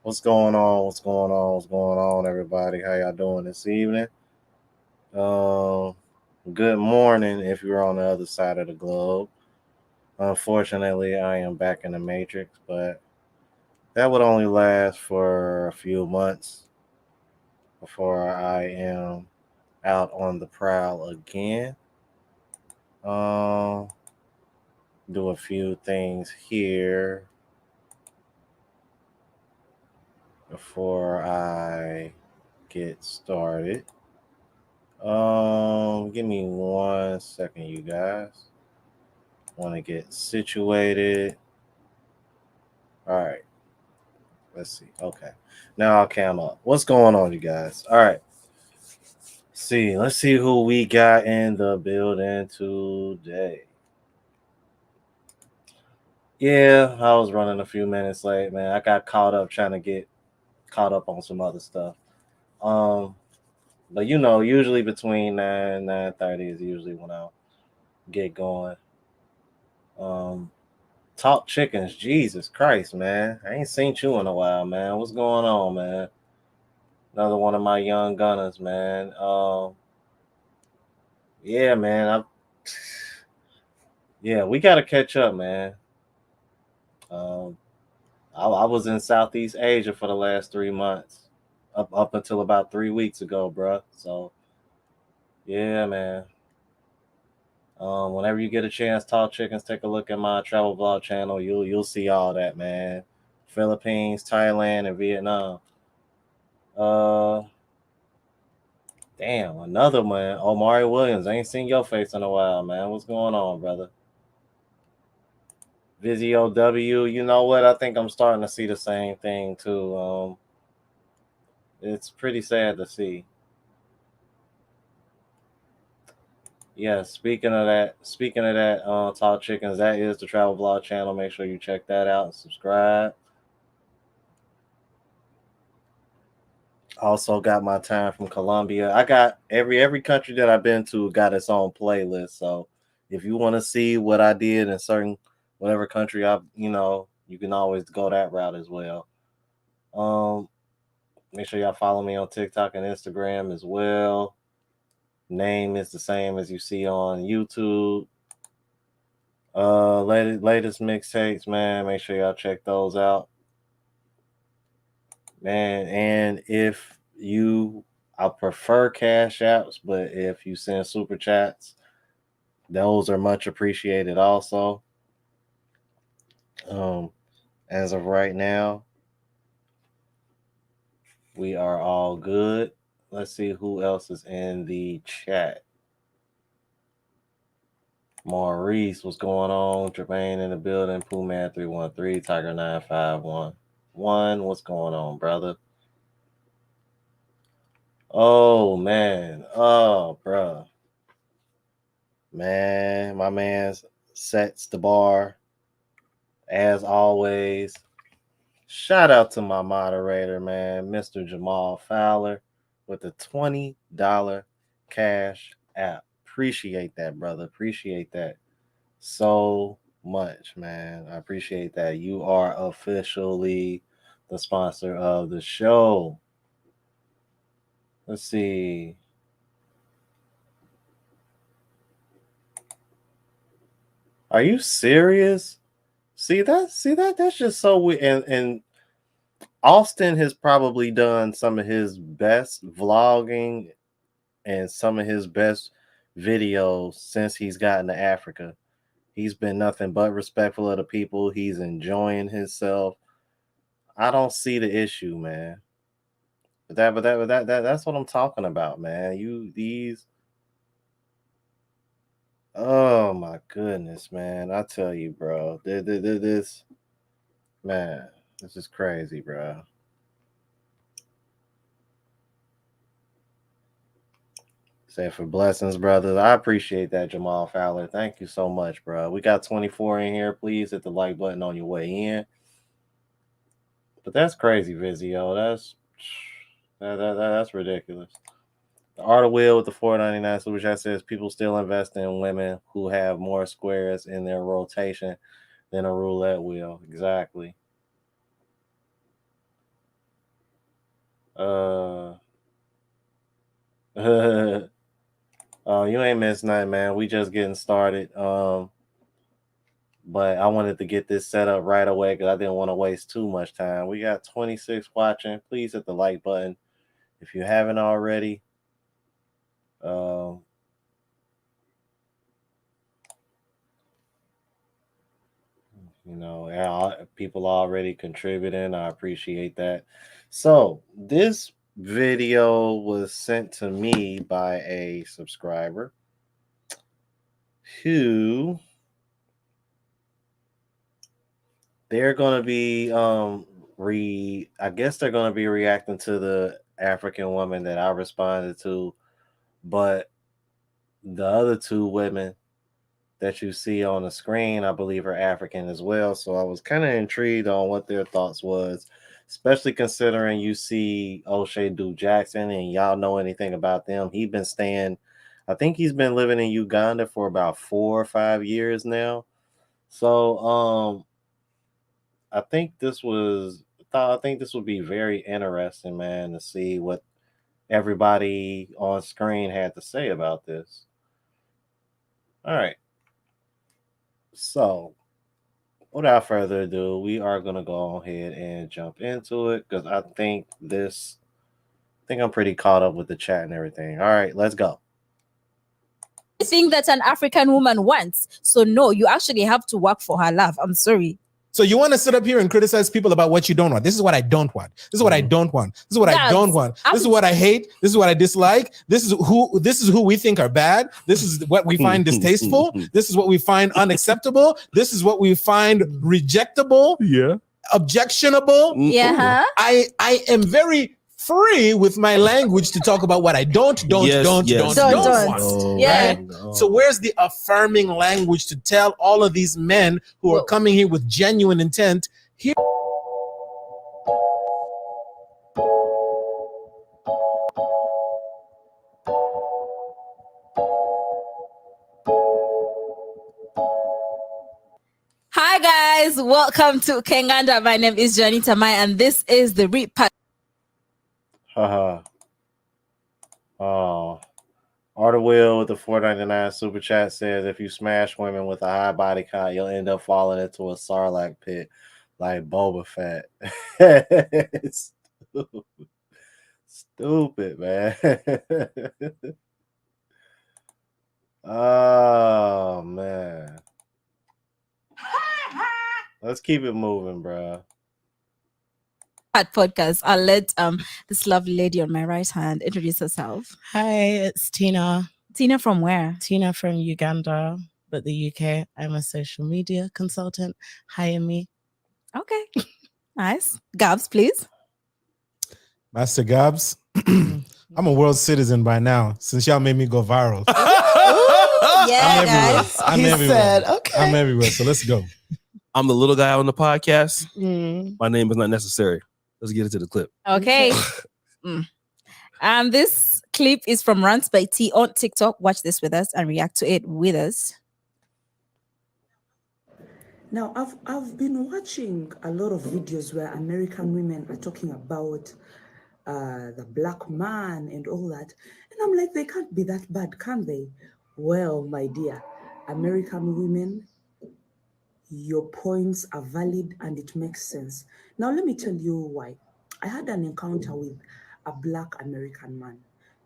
What's going on? What's going on? What's going on, everybody? How y'all doing this evening? Um, Good morning if you're on the other side of the globe. Unfortunately, I am back in the Matrix, but that would only last for a few months before I am out on the prowl again. Um, do a few things here before I get started. Give me 1 second, you guys. Want to get situated. All right. Let's see. Okay. Now I'll cam up. What's going on, you guys? All right. Let's see who we got in the building today. Yeah, I was running a few minutes late, man. I got caught up trying to get caught up on some other stuff. But usually between 9 and 9:30 is usually when I'll get going. Um, Talk chickens, Jesus Christ, man! I ain't seen you in a while, man. What's going on, man? Another one of my young gunners, man. Yeah, man. Yeah, we gotta catch up, man. Um, I was in Southeast Asia for the last 3 months, up until about 3 weeks ago, bro. So yeah, man. Whenever you get a chance, talk chickens. Take a look at my travel vlog channel. You'll see all that, man. Philippines, Thailand, and Vietnam. Uh, Damn, another one. Omari Williams. I ain't seen your face in a while, man. What's going on, brother? Vizio W. You know what? I think I'm starting to see the same thing too. It's pretty sad to see. Yeah, speaking of that, Talk Chickens, that is the travel vlog channel. Make sure you check that out and subscribe. Also got my time from Colombia. I got every country that I've been to got its own playlist. So if you want to see what I did in certain whatever country you can always go that route as well. Um, Make sure y'all follow me on TikTok and Instagram as well. Name is the same as you see on YouTube. Latest mixtapes, man. Make sure y'all check those out, man. And if you, I prefer cash apps, but if you send super chats, those are much appreciated also. Um, as of right now, we are all good. Let's see who else is in the chat. Maurice, what's going on? Jermaine in the building. Pooh Man 313, Tiger 951. What's going on, brother? Oh man. Oh, bruh. Man, my man sets the bar as always. Shout out to my moderator, man, Mr. Jamal Fowler, with the $20 cash app. Appreciate that, brother. Appreciate that so much, man. I appreciate that. You are officially the sponsor of the show. Let's see. Are you serious? See that that's just so weird. And Austin has probably done some of his best vlogging and some of his best videos since he's gotten to Africa. He's been nothing but respectful of the people. He's enjoying himself. I don't see the issue, man. That's what I'm talking about, man. Oh my goodness, man. I tell you, bro. This man, this is crazy, bro. Say for blessings, brothers. I appreciate that, Jamal Fowler. Thank you so much, bro. We got 24 in here. Please hit the like button on your way in. But that's crazy, Vizio. That's ridiculous. The Art of Will with the 4.99 super chat says people still invest in women who have more squares in their rotation than a roulette wheel. Exactly. Uh, you ain't missed nothing, man. We just getting started. But I wanted to get this set up right away because I didn't want to waste too much time. We got 26 watching. Please hit the like button if you haven't already. Um, people already contributing. I appreciate that. So this video was sent to me by a subscriber who they're going to be I guess they're going to be reacting to the African woman that I responded to, but the other two women that you see on the screen, I believe, are African as well. So I was kind of intrigued on what their thoughts was, especially considering you see O'Shea Duke Jackson and y'all know anything about them. He been staying I think he's been living in Uganda for about 4 or 5 years now. So I think I think this would be very interesting, man, to see what everybody on screen had to say about this. All right. So without further ado, we are gonna go ahead and jump into it because I think I'm pretty caught up with the chat and everything. All right, let's go. Thing that an African woman wants. So no, you actually have to work for her love. I'm sorry. So you want to sit up here and criticize people about what you don't want. This is what I don't want. This is what I don't want. This is what I don't want. This is what I hate. This is what I dislike. This is who we think are bad. This is what we find distasteful. This is what we find unacceptable. This is what we find rejectable. Yeah. Objectionable. Yeah. I am very free with my language to talk about what I don't want. Yeah. Right? So where's the affirming language to tell all of these men who are coming here with genuine intent? Here. Hi guys, welcome to Kenganda. My name is Janita Mai, and this is the Reap. Haha. Oh. Arthur Will with the $4.99 super chat says if you smash women with a high body count, you'll end up falling into a Sarlacc pit like Boba Fett. Stupid, man. Oh man. Let's keep it moving, bro. Podcast. I'll let this lovely lady on my right hand introduce herself. Hi, it's Tina. Tina from where? Tina from Uganda, but the UK. I'm a social media consultant. Hire me. Okay. Nice. Gabs, please. Master Gabs. I'm a world citizen by now since y'all made me go viral. Yeah, guys. I'm everywhere. Okay. I'm everywhere. So let's go. I'm the little guy on the podcast. My name is not necessary. Let's get into the clip. Okay. This clip is from Rants by T on TikTok. Watch this with us and react to it with us. Now, I've been watching a lot of videos where American women are talking about the black man and all that. And I'm like, they can't be that bad, can they? Well, my dear, American women, your points are valid and it makes sense. Now, let me tell you why. I had an encounter with a black American man.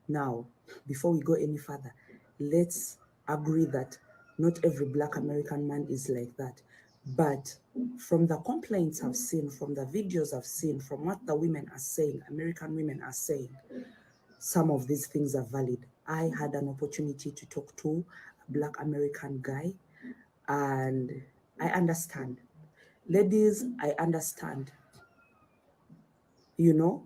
Now, before we go any further, let's agree that not every black American man is like that. But from the complaints I've seen, from the videos I've seen, from what the women are saying, American women are saying, some of these things are valid. I had an opportunity to talk to a black American guy, and I understand. Ladies, I understand. You know,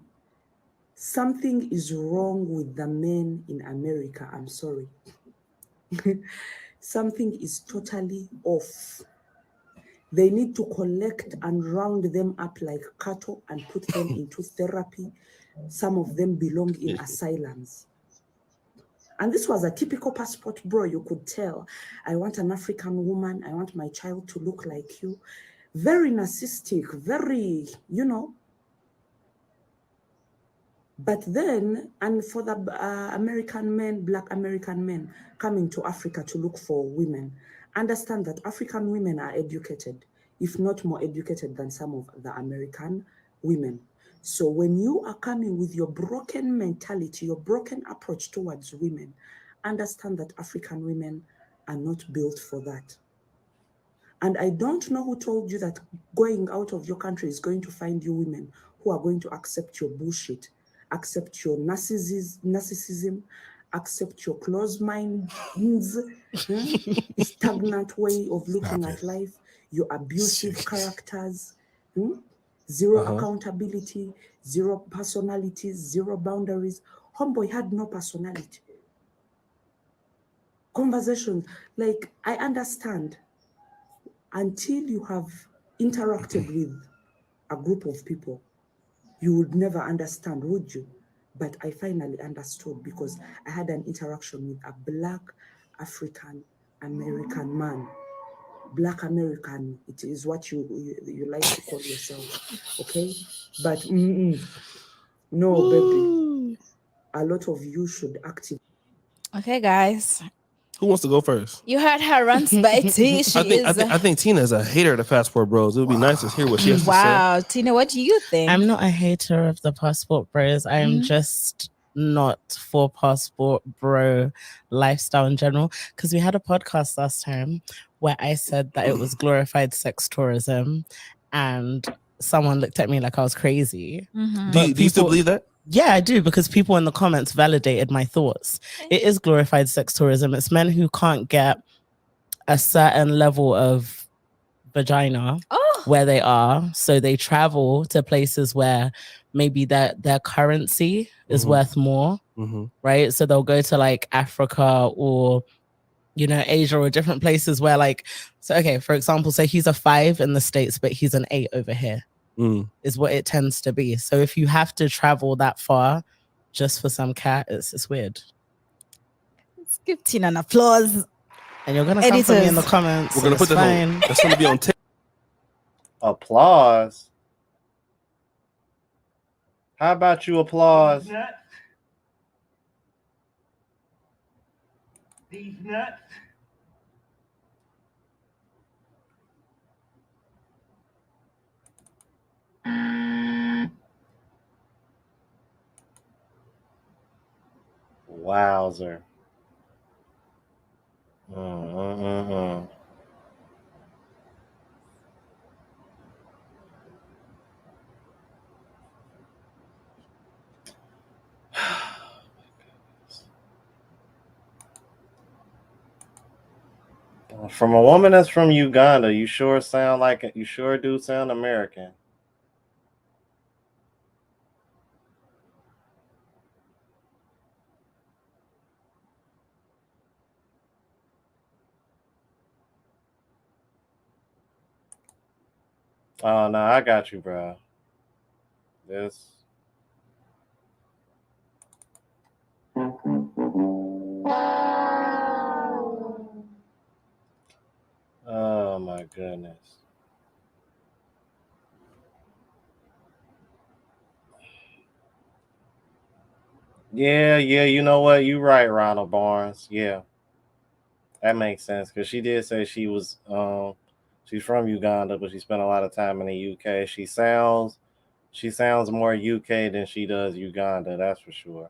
something is wrong with the men in America. I'm sorry. Something is totally off. They need to collect and round them up like cattle and put them into therapy. Some of them belong in asylums. And this was a typical passport bro. You could tell, I want an African woman. I want my child to look like you. Very narcissistic, very, you know. But then, and for the American men, black American men coming to Africa to look for women, understand that African women are educated, if not more educated than some of the American women. So when you are coming with your broken mentality, your broken approach towards women, understand that African women are not built for that. And I don't know who told you that going out of your country is going to find you women who are going to accept your bullshit, accept your narcissism, accept your closed minds, stagnant way of looking at life, your abusive characters, zero accountability, zero personalities, zero boundaries. Homeboy had no personality. Conversations, like, I understand. Until you have interacted with a group of people, you would never understand, would you? But I finally understood because I had an interaction with a Black African American man. Black American, it is what you like to call yourself, okay? But no, baby, a lot of you should activate. Okay, guys. Who wants to go first? You heard her rants by T. I think Tina is a hater of the Passport Bros. It would be nice to hear what she has to say. Wow, Tina, what do you think? I'm not a hater of the Passport Bros. I am just not for Passport Bro lifestyle in general. Because we had a podcast last time where I said that it was glorified sex tourism, and someone looked at me like I was crazy. Do you still believe that? Yeah, I do, because people in the comments validated my thoughts. It is glorified sex tourism. It's men who can't get a certain level of vagina where they are, so they travel to places where maybe their currency is worth more, right? So they'll go to like Africa or Asia or different places where okay, for example, say he's a 5 in the States but he's an 8 over here, is what it tends to be. So if you have to travel that far just for some cat, it's weird. Let's give Tina an applause. And you're gonna come for me in the comments. We're gonna put that that's gonna be on tape. Applause. How about you applause? These nuts. Wowzer. From a woman that's from Uganda, you sure do sound American. Oh no, I got you, bro. Oh my goodness. Yeah, you know what? You're right, Ronald Barnes. Yeah. That makes sense, because she did say she was she's from Uganda, but she spent a lot of time in the UK. She sounds more UK than she does Uganda, that's for sure.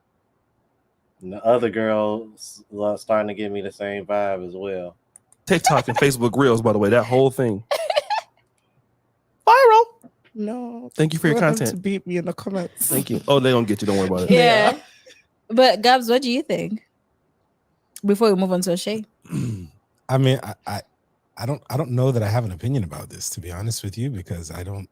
And the other girls starting to give me the same vibe as well. TikTok and Facebook Reels, by the way, that whole thing. Viral. No. Thank you for your content. To beat me in the comments. Thank you. Oh, they're gonna get you. Don't worry about it. Yeah. But Gabs, what do you think? Before we move on to Shay. I mean, I don't know that I have an opinion about this, to be honest with you, because I don't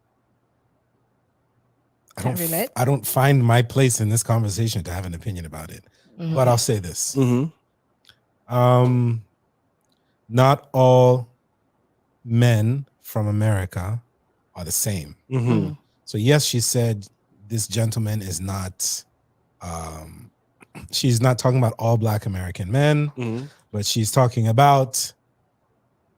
find my place in this conversation to have an opinion about it. But I'll say this. Not all men from America are the same. So yes, she said this gentleman is not she's not talking about all Black American men, but she's talking about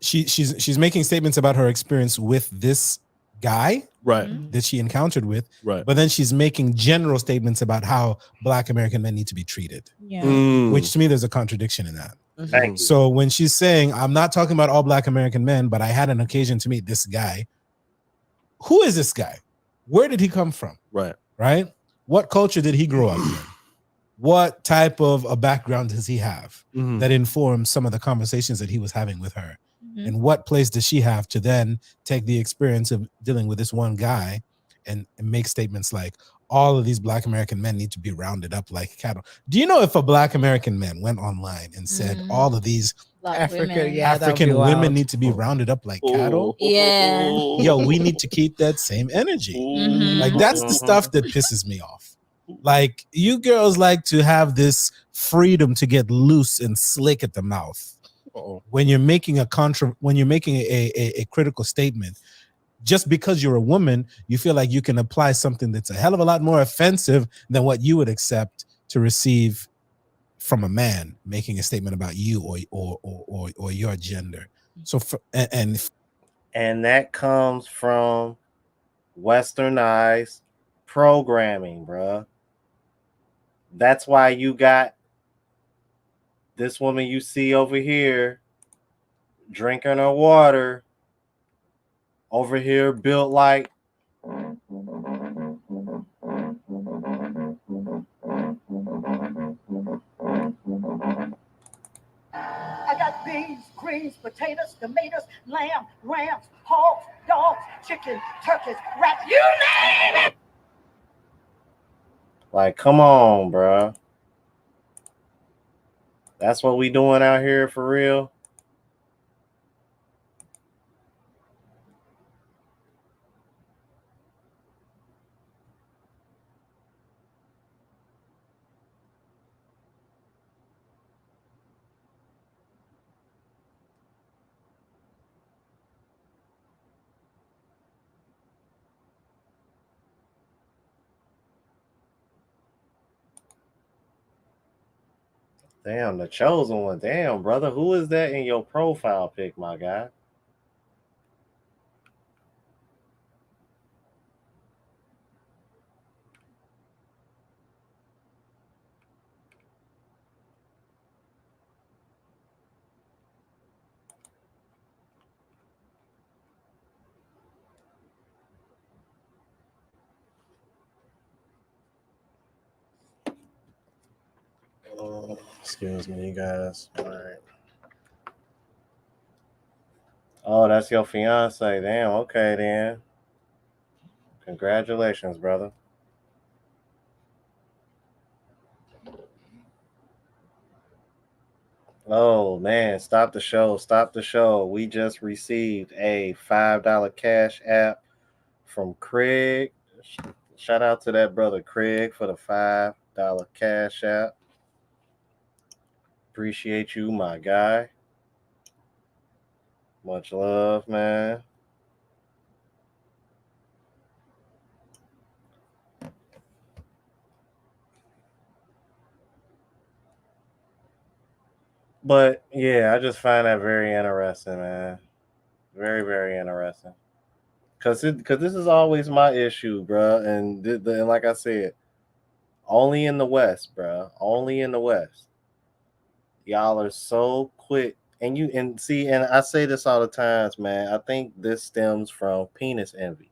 she's making statements about her experience with this guy, right, that she encountered with, right, but then she's making general statements about how Black American men need to be treated, which to me there's a contradiction in that. So when she's saying, I'm not talking about all Black American men, but I had an occasion to meet this guy, who is this guy? Where did he come from? Right? What culture did he grow up in? What type of a background does he have that informs some of the conversations that he was having with her? And what place does she have to then take the experience of dealing with this one guy and make statements like, all of these Black American men need to be rounded up like cattle? Do you know if a Black American man went online and said all of these African women need to be rounded up like cattle? Yo, we need to keep that same energy. Like, that's the stuff that pisses me off. Like, you girls like to have this freedom to get loose and slick at the mouth. When you're making a critical statement, just because you're a woman, you feel like you can apply something that's a hell of a lot more offensive than what you would accept to receive from a man making a statement about you or your gender. So and that comes from westernized programming, bruh. That's why you got this woman you see over here drinking her water, over here built like I got beans, greens, potatoes, tomatoes, lamb, rams, hogs, dogs, chicken, turkeys, rats, you name it! Like, come on, bruh. That's what we doing out here for real? Damn, the chosen one. Damn, brother. Who is that in your profile pic, my guy? Excuse me, you guys. All right. Oh, that's your fiance. Damn. Okay, then. Congratulations, brother. Oh man, stop the show. Stop the show. We just received a $5 cash app from Craig. Shout out to that brother Craig for the $5 cash app. Appreciate you, my guy. Much love, man. But yeah, I just find that very interesting, man. Very, very interesting. Cause this is always my issue, bro. And and like I said, only in the West, bro. Only in the West. Y'all are so quick, and and I say this all the times, man. I think this stems from penis envy.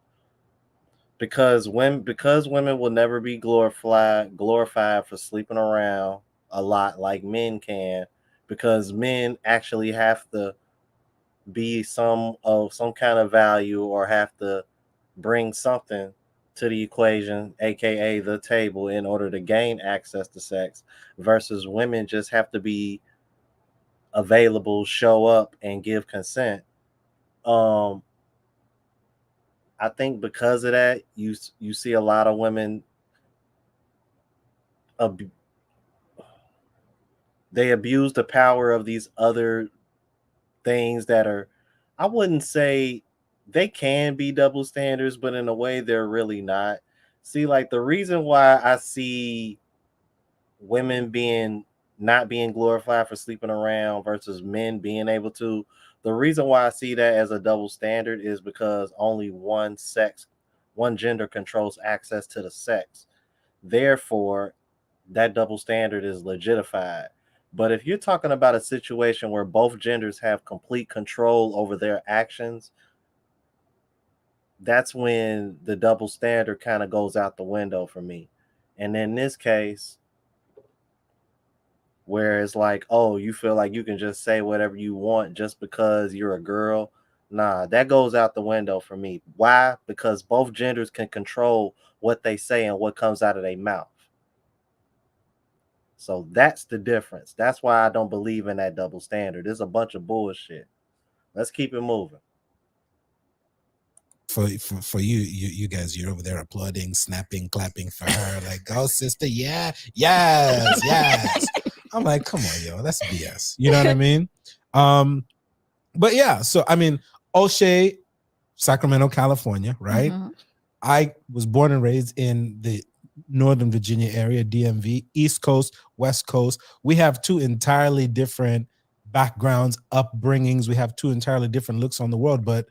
Because women will never be glorified for sleeping around a lot like men can, because men actually have to be some kind of value or have to bring something to the equation, aka the table, in order to gain access to sex, versus women just have to be available, show up, and give consent. um I think because of that, you see a lot of women ab- they abuse the power of these other things that are, I wouldn't say they can be double standards, but in a way they're really not. See, like the reason why I see women being not being glorified for sleeping around versus men being able to, the reason why I see that as a double standard is because only one gender controls access to the sex. Therefore, that double standard is legitified. But if you're talking about a situation where both genders have complete control over their actions, that's when the double standard kind of goes out the window for me. And in this case, where it's like, oh, you feel like you can just say whatever you want just because you're a girl. Nah, that goes out the window for me. Why? Because both genders can control what they say and what comes out of their mouth. So that's the difference. That's why I don't believe in that double standard. It's a bunch of bullshit. Let's keep it moving. For you guys, you're over there applauding, snapping, clapping for her, like, "Oh, sister, yeah, yes, yes." I'm like, come on, yo, that's BS. You know what I mean? But yeah, so I mean, O'Shea, Sacramento, California, right? Mm-hmm. I was born and raised in the Northern Virginia area, DMV, East Coast, West Coast. We have two entirely different backgrounds, upbringings. We have two entirely different looks on the world. But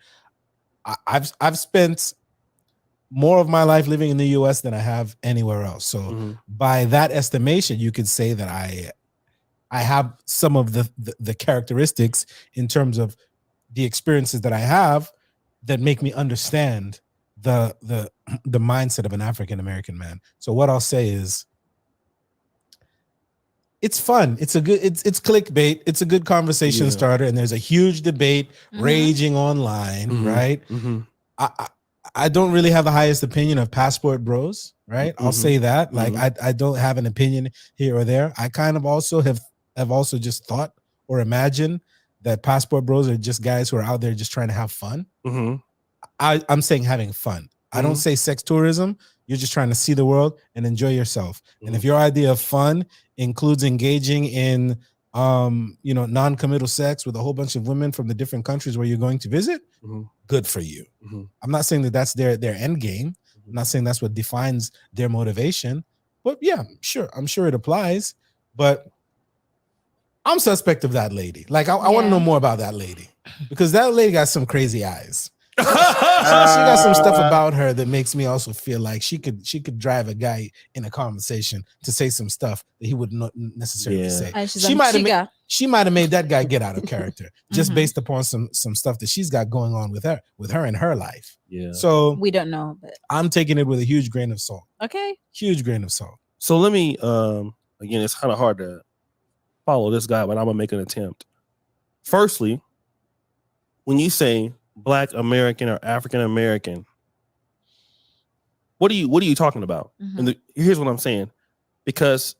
I've spent more of my life living in the US than I have anywhere else. So by that estimation, you could say that I have some of the characteristics in terms of the experiences that I have that make me understand the mindset of an African American man. So what I'll say is, it's fun. It's clickbait. It's a good conversation starter, and there's a huge debate raging online, right? I don't really have the highest opinion of passport bros, right? I'll say that. Like I don't have an opinion here or there. I kind of also have also just thought or imagined that passport bros are just guys who are out there just trying to have fun. I'm saying having fun. I don't say sex tourism. You're just trying to see the world and enjoy yourself. And if your idea of fun includes engaging in non-committal sex with a whole bunch of women from the different countries where you're going to visit, good for you. I'm not saying that that's their end game. I'm not saying that's what defines their motivation. But yeah, sure. I'm sure it applies. But I'm suspect of that lady. Like, I want to know more about that lady, because that lady got some crazy eyes. She got some stuff about her that makes me also feel like she could drive a guy in a conversation to say some stuff that he would not necessarily say. She might have made that guy get out of character just based upon some stuff that she's got going on with her in her life. Yeah. So we don't know, but I'm taking it with a huge grain of salt. Okay. Huge grain of salt. So let me again, it's kind of hard to follow this guy, but I'm gonna make an attempt. Firstly, when you say Black American or African American, what are you talking about? And here's what I'm saying, because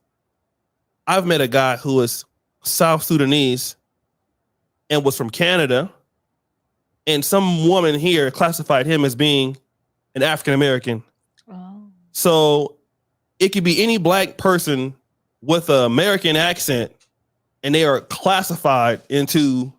I've met a guy who is South Sudanese and was from Canada, and some woman here classified him as being an African American. So it could be any Black person with an American accent, and they are classified into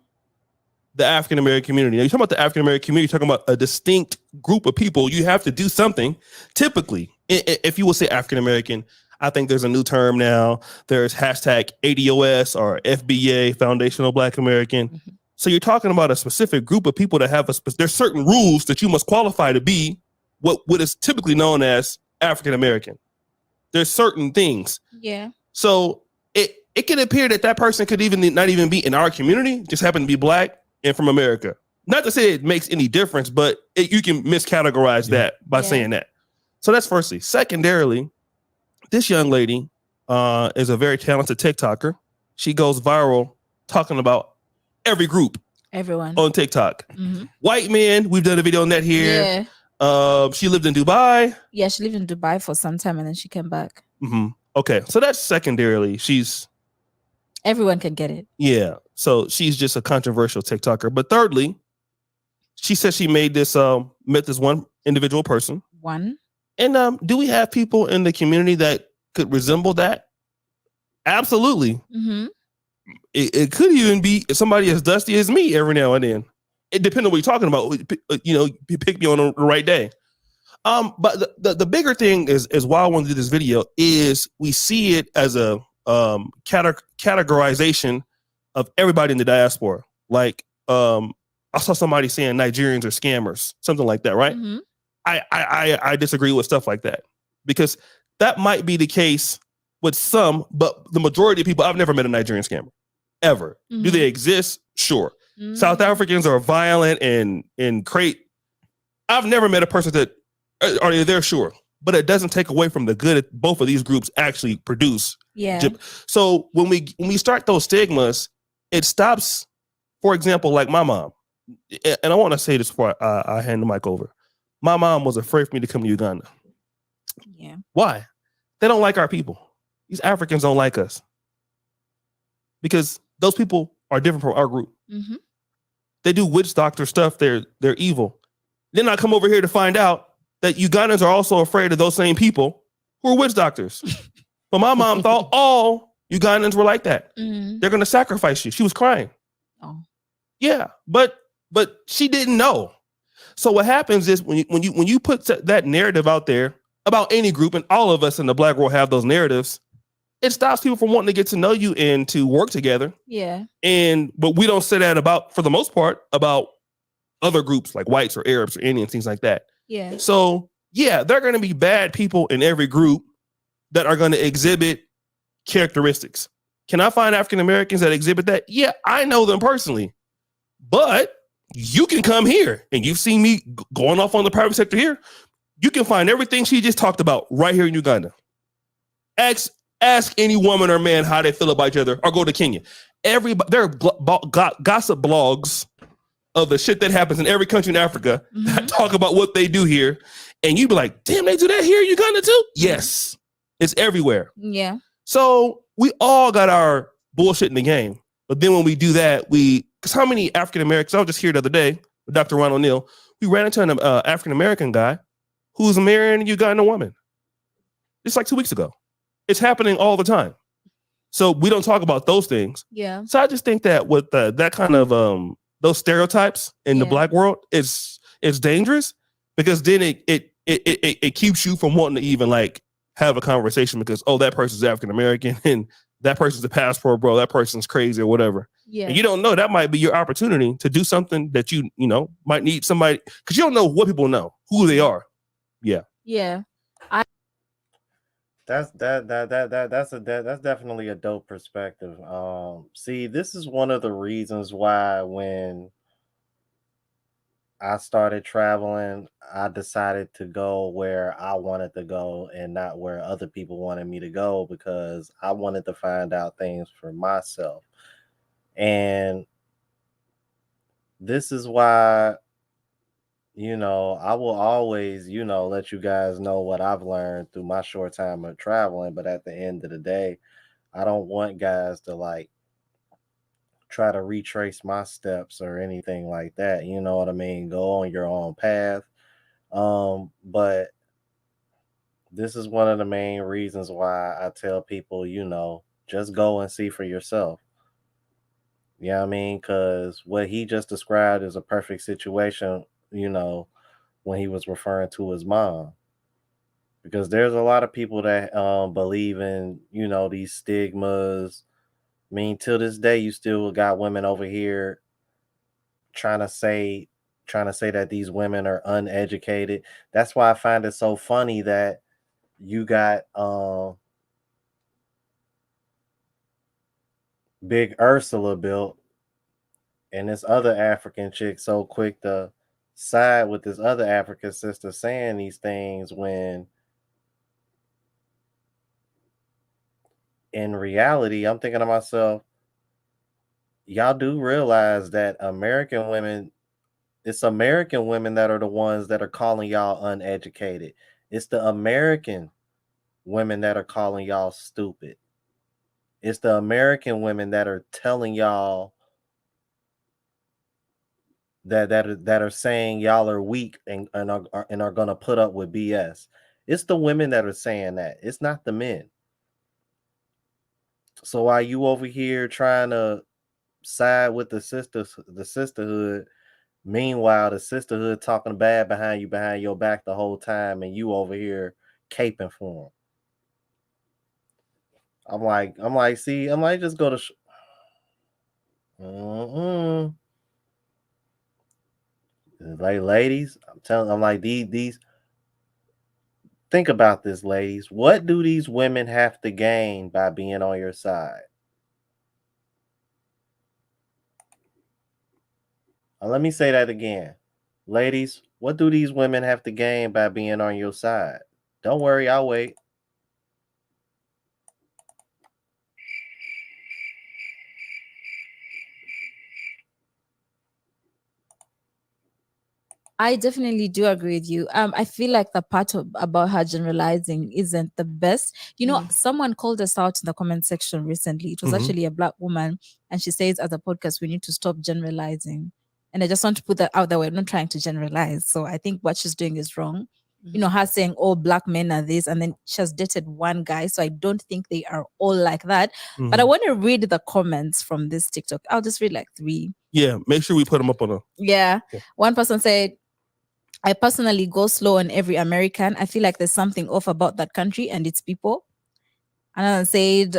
the African American community. Now, you're talking about the African American community, you're talking about a distinct group of people. You have to do something. Typically, if you will say African American, I think there's a new term now. There's hashtag ADOS or FBA, Foundational Black American. So you're talking about a specific group of people that have there's certain rules that you must qualify to be what is typically known as African American. There's certain things. Yeah. So it can appear that person could not even be in our community, just happen to be Black and from America. Not to say it makes any difference, but you can miscategorize that by saying that. So that's firstly. Secondarily, this young lady is a very talented TikToker. She goes viral talking about every group. Everyone. On TikTok. White men, we've done a video on that here. Yeah. She lived in Dubai. Yeah, she lived in Dubai for some time and then she came back. Okay, so that's secondarily. Everyone can get it. Yeah. So she's just a controversial TikToker. But thirdly, she said she met this one individual person. One. And do we have people in the community that could resemble that? Absolutely. It could even be somebody as dusty as me every now and then. It depends on what you're talking about. You pick me on the right day. But the bigger thing is why I want to do this video is we see it as a categorization of everybody in the diaspora. Like I saw somebody saying Nigerians are scammers, something like that, right? I disagree with stuff like that, because that might be the case with some, but the majority of people, I've never met a Nigerian scammer ever. Do they exist? Sure. South Africans are violent and crate. I've never met a person that are they there? Sure. But it doesn't take away from the good that both of these groups actually produce. Yeah. So when we start those stigmas, it stops. For example, like my mom, and I want to say this before I hand the mic over. My mom was afraid for me to come to Uganda. Yeah. Why? They don't like our people. These Africans don't like us because those people are different from our group. They do witch doctor stuff. They're evil. Then I come over here to find out that Ugandans are also afraid of those same people who are witch doctors. But my mom thought all Ugandans were like that. They're going to sacrifice you. She was crying. Oh. Yeah, but she didn't know. So what happens is when you put that narrative out there about any group, and all of us in the Black world have those narratives, it stops people from wanting to get to know you and to work together. Yeah. But we don't say that about, for the most part, about other groups like whites or Arabs or Indians, things like that. Yeah. So yeah, there are going to be bad people in every group that are going to exhibit characteristics. Can I find African Americans that exhibit that? Yeah, I know them personally. But you can come here, and you've seen me going off on the private sector here. You can find everything she just talked about right here in Uganda. Ask any woman or man how they feel about each other, or go to Kenya. There are gossip blogs of the shit that happens in every country in Africa that talk about what they do here. And you'd be like, damn, they do that here in Uganda too? Yes. It's everywhere. Yeah. So we all got our bullshit in the game. But then when we do that, because how many African Americans, I was just here the other day with Dr. Ron O'Neill, we ran into an African American guy who's marrying a Ugandan woman. It's like 2 weeks ago. It's happening all the time. So we don't talk about those things. Yeah. So I just think that with that kind of those stereotypes in the Black world, it's dangerous, because then it keeps you from wanting to even like have a conversation, because that person's African American and that person's a passport bro, that person's crazy or whatever. Yeah. And you don't know, that might be your opportunity to do something that you might need somebody, because you don't know what people know, who they are. Yeah. Yeah. That's definitely a dope perspective. See, this is one of the reasons why when I started traveling, I decided to go where I wanted to go and not where other people wanted me to go, because I wanted to find out things for myself. And this is why, I will always, let you guys know what I've learned through my short time of traveling. But at the end of the day, I don't want guys to like try to retrace my steps or anything like that. You know what I mean? Go on your own path. But this is one of the main reasons why I tell people, just go and see for yourself. You know what I mean? Because what he just described is a perfect situation, when he was referring to his mom. Because there's a lot of people that believe in, these stigmas. I mean, till this day, you still got women over here trying to say that these women are uneducated. That's why I find it so funny that you got Big Ursula built and this other African chick so quick to side with this other African sister saying these things, when in reality, I'm thinking to myself, y'all do realize that it's American women that are the ones that are calling y'all uneducated. It's the American women that are calling y'all stupid. It's the American women that are telling y'all that are saying y'all are weak and are gonna put up with BS. It's the women that are saying that. It's not the men. So while you over here trying to side with the sisterhood, meanwhile the sisterhood talking bad behind your back the whole time, and you over here caping for them. I'm like, just go to. Like, ladies, I'm like, these. Think about this, ladies. What do these women have to gain by being on your side? Let me say that again. Ladies, what do these women have to gain by being on your side? Don't worry, I'll wait. I definitely do agree with you. I feel like the part about her generalizing isn't the best. Someone called us out in the comment section recently. It was actually a Black woman, and she says, as a podcast, we need to stop generalizing. And I just want to put that out there. We're not trying to generalize. So I think what she's doing is wrong. Her saying all Black men are this, and then she has dated one guy. So I don't think they are all like that. But I want to read the comments from this TikTok. I'll just read like 3. Yeah, make sure we put them up on Yeah. One person said, I personally go slow on every American. I feel like there's something off about that country and its people. And I said,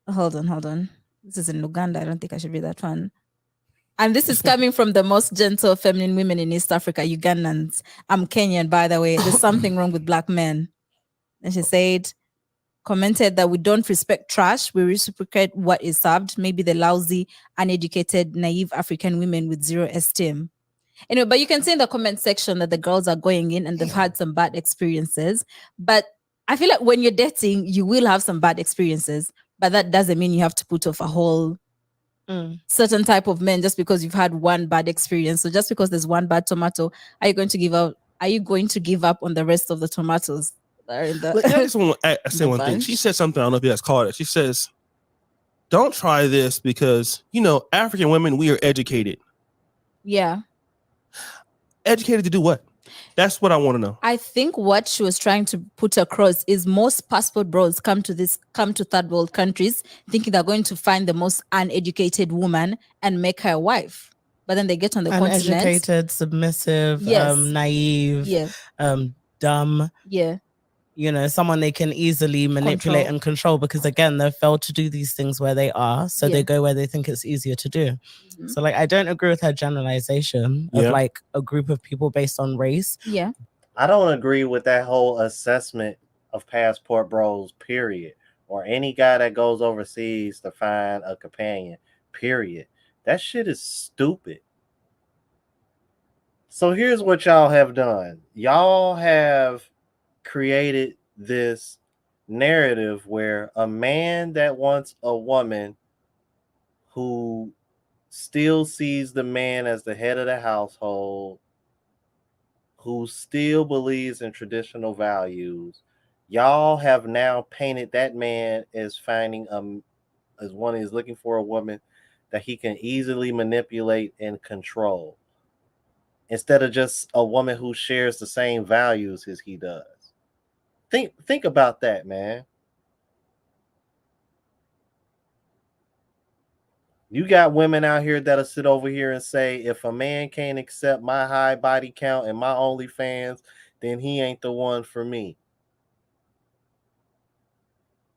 hold on. This is in Uganda. I don't think I should be that one. And this is coming from the most gentle feminine women in East Africa, Ugandans. I'm Kenyan, by the way. There's something wrong with black men. And she commented that we don't respect trash. We reciprocate what is served. Maybe the lousy, uneducated, naive African women with zero esteem. Anyway, but you can see in the comment section that the girls are going in and they've had some bad experiences. But I feel like when you're dating, you will have some bad experiences. But that doesn't mean you have to put off a whole certain type of men just because you've had one bad experience. So just because there's one bad tomato, are you going to give up? Are you going to give up on the rest of the tomatoes that are in the? Look, I just want to say one thing. She said something. I don't know if you guys caught it. She says, "Don't try this because African women, we are educated." Yeah. Educated to do what? That's what I want to know. I think what she was trying to put across is most passport bros come to third world countries thinking they're going to find the most uneducated woman and make her a wife. But then they get on the continent. Uneducated, submissive, naive, dumb. Yeah. Someone they can easily manipulate and control because, again, they've failed to do these things where they are. So they go where they think it's easier to do. Mm-hmm. So, I don't agree with her generalization of, a group of people based on race. Yeah. I don't agree with that whole assessment of passport bros, period. Or any guy that goes overseas to find a companion, period. That shit is stupid. So here's what y'all have done. Y'all have created this narrative where a man that wants a woman who still sees the man as the head of the household, who still believes in traditional values, y'all have now painted that man as as one who's looking for a woman that he can easily manipulate and control, instead of just a woman who shares the same values as he does. Think about that, man. You got women out here that'll sit over here and say, if a man can't accept my high body count and my OnlyFans, then he ain't the one for me.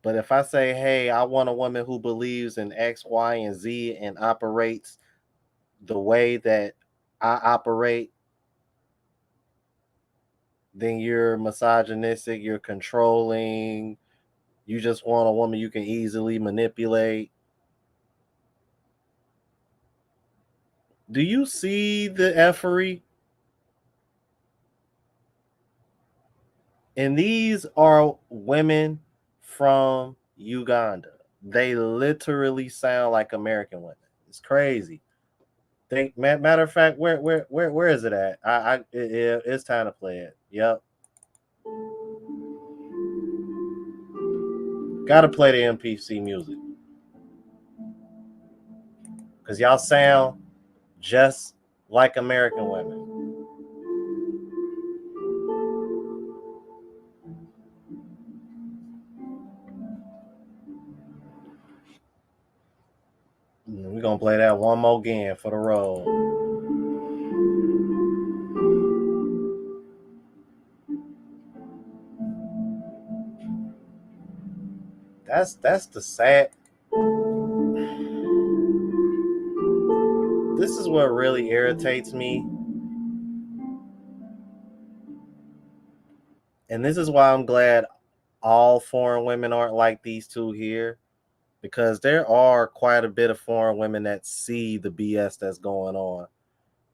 But if I say, hey, I want a woman who believes in X, Y, and Z and operates the way that I operate, then you're misogynistic, you're controlling, you just want a woman you can easily manipulate. Do you see the effery? And these are women from Uganda. They literally sound like American women. It's crazy. Matter of fact, where is it at? It's time to play it. Yep. Gotta play the MPC music. Because y'all sound just like American women. We're gonna play that one more again for the road. That's the sad. This is what really irritates me. And this is why I'm glad all foreign women aren't like these two here, because there are quite a bit of foreign women that see the BS that's going on.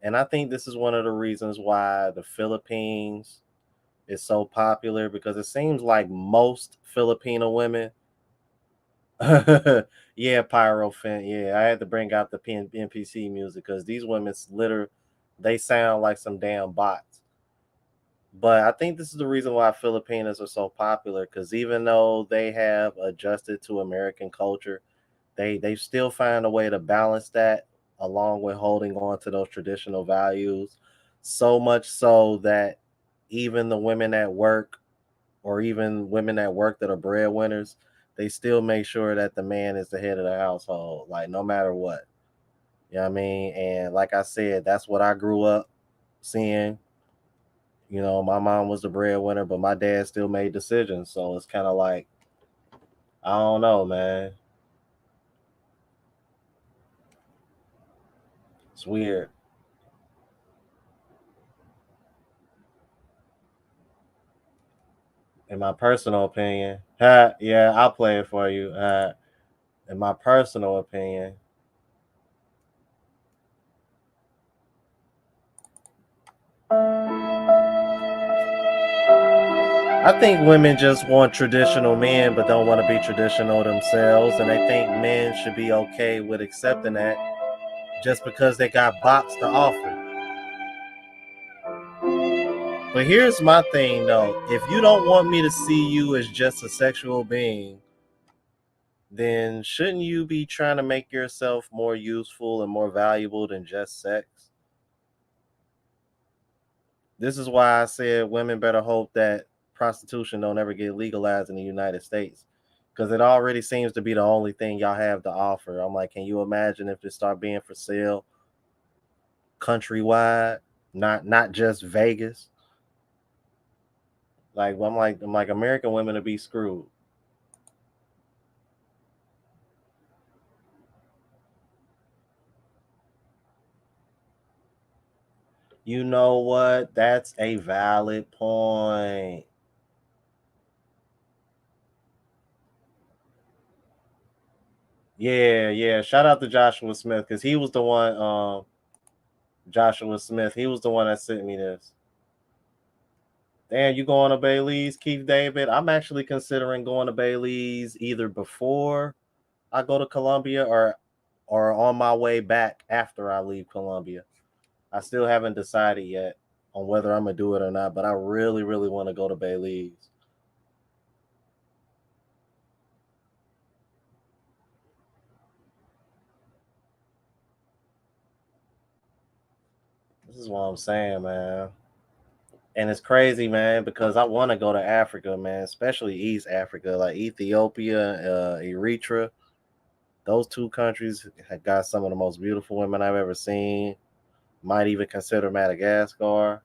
And I think this is one of the reasons why the Philippines is so popular, because it seems like most Filipino women yeah, Pyrofan. Yeah, I had to bring out the NPC music because these women's they sound like some damn bots. But I think this is the reason why Filipinos are so popular, because even though they have adjusted to American culture, they still find a way to balance that along with holding on to those traditional values. So much so that even the women at work, or even women at work that are breadwinners, they still make sure that the man is the head of the household, like no matter what. You know what I mean? And like I said, that's what I grew up seeing, my mom was the breadwinner, but my dad still made decisions. So it's kind of like, I don't know, man. It's weird. In my personal opinion, yeah, I'll play it for you. In my personal opinion, I think women just want traditional men, but don't want to be traditional themselves, and they think men should be okay with accepting that just because they got box to offer. But here's my thing, though: if you don't want me to see you as just a sexual being, then shouldn't you be trying to make yourself more useful and more valuable than just sex? This is why I said women better hope that prostitution don't ever get legalized in the United States, because it already seems to be the only thing y'all have to offer. I'm like, can you imagine if it start being for sale countrywide, not just Vegas? Like, I'm like American women to be screwed. You know what? That's a valid point. Yeah. Shout out to Joshua Smith, because he was the one. Joshua Smith, he was the one that sent me this. Damn, you going to Bailey's, Keith David? I'm actually considering going to Bailey's either before I go to Columbia or on my way back after I leave Columbia. I still haven't decided yet on whether I'm gonna do it or not, but I really, really want to go to Bailey's. This is what I'm saying, man. And it's crazy, man, because I want to go to Africa, man, especially East Africa, like Ethiopia, Eritrea. Those two countries have got some of the most beautiful women I've ever seen. Might even consider Madagascar.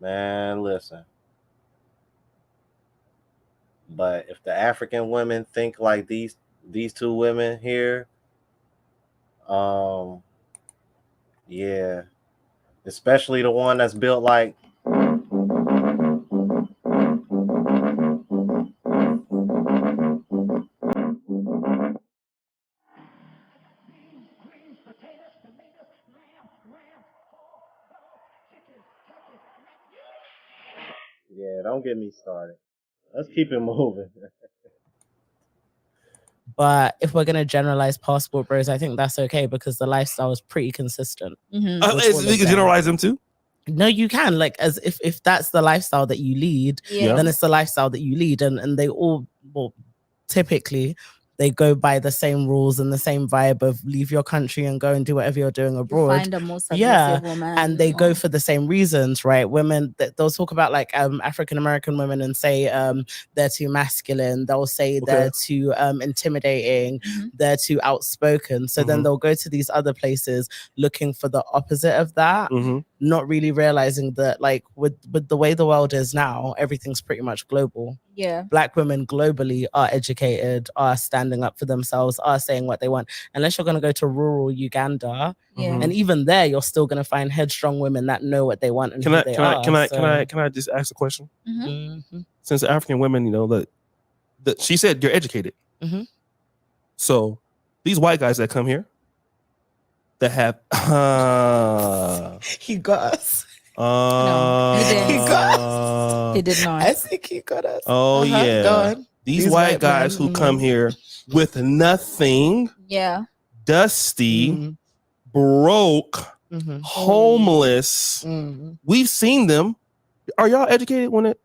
Man, listen. But if the African women think like these two women here, um, yeah, especially the one that's built like. Yeah, don't get me started. Let's keep it moving. But if we're gonna generalize passport bros, I think that's okay because the lifestyle is pretty consistent. You can generalize them too. No, you can. Like, as if that's the lifestyle that you lead, then it's the lifestyle that you lead, and they all, well, typically they go by the same rules and the same vibe of leave your country and go and do whatever you're doing abroad. Find a more submissive woman, and they go for the same reasons, right? Women, they'll talk about like African American women and say they're too masculine. They'll say they're too intimidating. They're too outspoken. So then they'll go to these other places looking for the opposite of that. Not really realizing that, like, with the way the world is now, everything's pretty much global. Yeah. Black women globally are educated, are standing up for themselves, are saying what they want. Unless you're going to go to rural Uganda, and even there, you're still going to find headstrong women that know what they want and who they are. Can I just ask a question? Since African women, she said you're educated. So these white guys that come here, that have he got us. No, he didn't. He got us. He did not. I think he got us. Oh yeah. Go on. These white guys who come here with nothing, dusty, broke, homeless. We've seen them. Are y'all educated when it?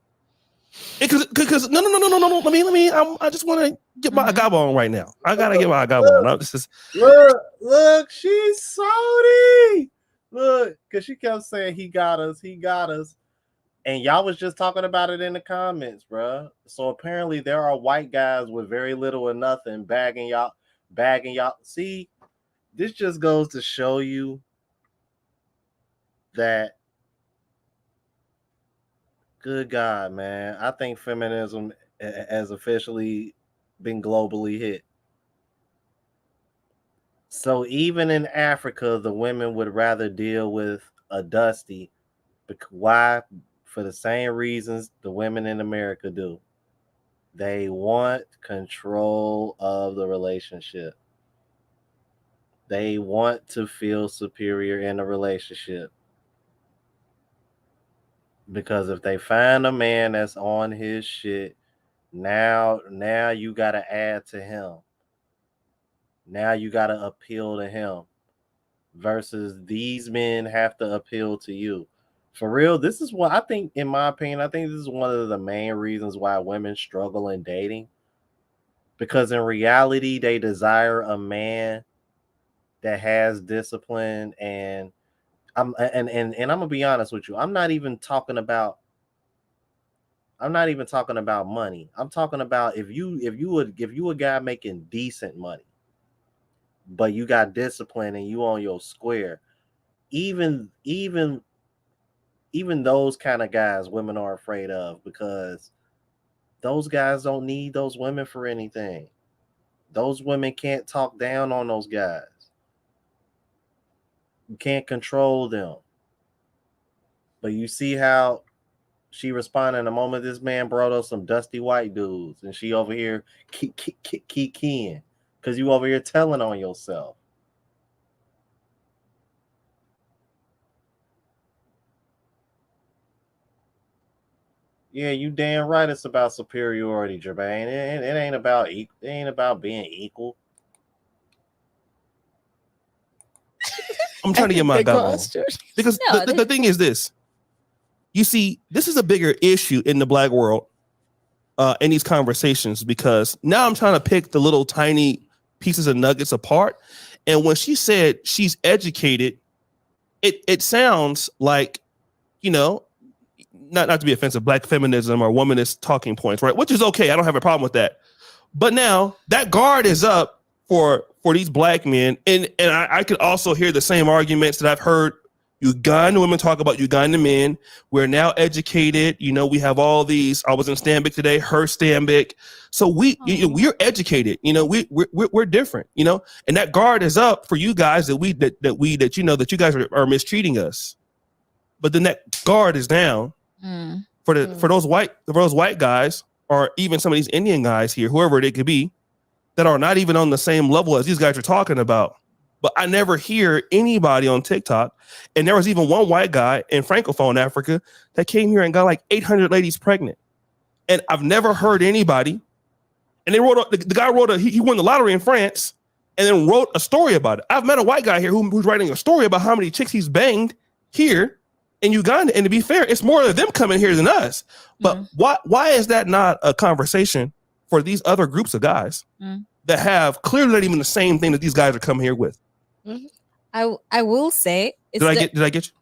Because no. Let me. I just want to get my agave on right now. I gotta get my agave on. This is look, she's salty. Look, because she kept saying he got us. And y'all was just talking about it in the comments, bro. So apparently there are white guys with very little or nothing bagging y'all. See, this just goes to show you that Good God, man. I think feminism has officially been globally hit. So even in Africa, the women would rather deal with a dusty. Why? For the same reasons the women in America do. They want control of the relationship. They want to feel superior in a relationship. Because if they find a man that's on his shit, now you gotta add to him. Now you gotta appeal to him. Versus these men have to appeal to you. For real, this is what I think, in my opinion, I think this is one of the main reasons why women struggle in dating. Because in reality, they desire a man that has discipline, and I'm gonna be honest with you. I'm not even talking about money. I'm talking about if you a guy making decent money, but you got discipline and you on your square, even even even those kind of guys women are afraid of, because those guys don't need those women for anything. Those women can't talk down on those guys. You can't control them. But you see how she responded the moment this man brought up some dusty white dudes, and she over here keying because you over here telling on yourself. Yeah, you damn right. It's about superiority, Jermaine. It ain't about it ain't about being equal. I'm trying to get my dog on. Because No, the thing is this. You see, this is a bigger issue in the black world in these conversations, because now I'm trying to pick the little tiny pieces of nuggets apart. And when she said she's educated, it sounds like, you know, not to be offensive, black feminism or womanist talking points, right? Which is okay. I don't have a problem with that. But now that guard is up for these black men. And I could also hear the same arguments that I've heard Ugandan women talk about Ugandan men. We're now educated. You know, we have all these. I was in Stanbic today, her Stanbic. So we're educated. You know, we're different. You know, and that guard is up for you guys that you know that you guys are mistreating us. But then that guard is down for those white guys, or even some of these Indian guys here, whoever they could be, that are not even on the same level as these guys are talking about. But I never hear anybody on TikTok. And there was even one white guy in Francophone Africa that came here and got like 800 ladies pregnant. And I've never heard anybody. And they the guy he won the lottery in France and then wrote a story about it. I've met a white guy here who's writing a story about how many chicks he's banged here in Uganda. And to be fair, it's more of them coming here than us. But why is that not a conversation for these other groups of guys that have clearly not even the same thing that these guys are coming here with? I will say, did I get you?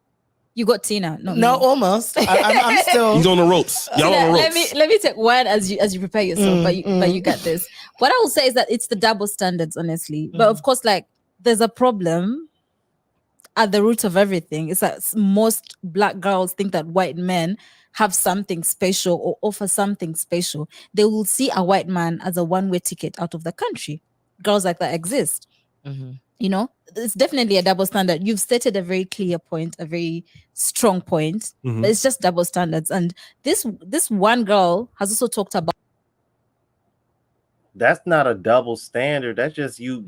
You got Tina. No, almost. I'm still. He's on the ropes. Y'all on the ropes. Let me take one as you prepare yourself, but you got this. What I will say is that it's the double standards, honestly. But of course, like, there's a problem at the root of everything. It's that most black girls think that white men have something special or offer something special. They will see a white man as a one-way ticket out of the country. Girls like that exist. You know, it's definitely a double standard. You've stated a very clear point, a very strong point, but it's just double standards. And this one girl has also talked about. That's not a double standard. That's just you.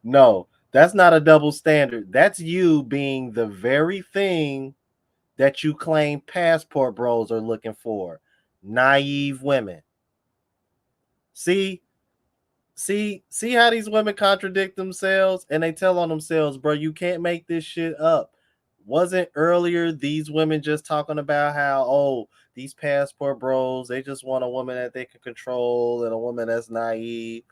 No, that's not a double standard. That's you being the very thing that you claim passport bros are looking for. Naive women. See how these women contradict themselves, and they tell on themselves, bro, you can't make this shit up. Wasn't earlier these women just talking about how, these passport bros, they just want a woman that they can control and a woman that's naive.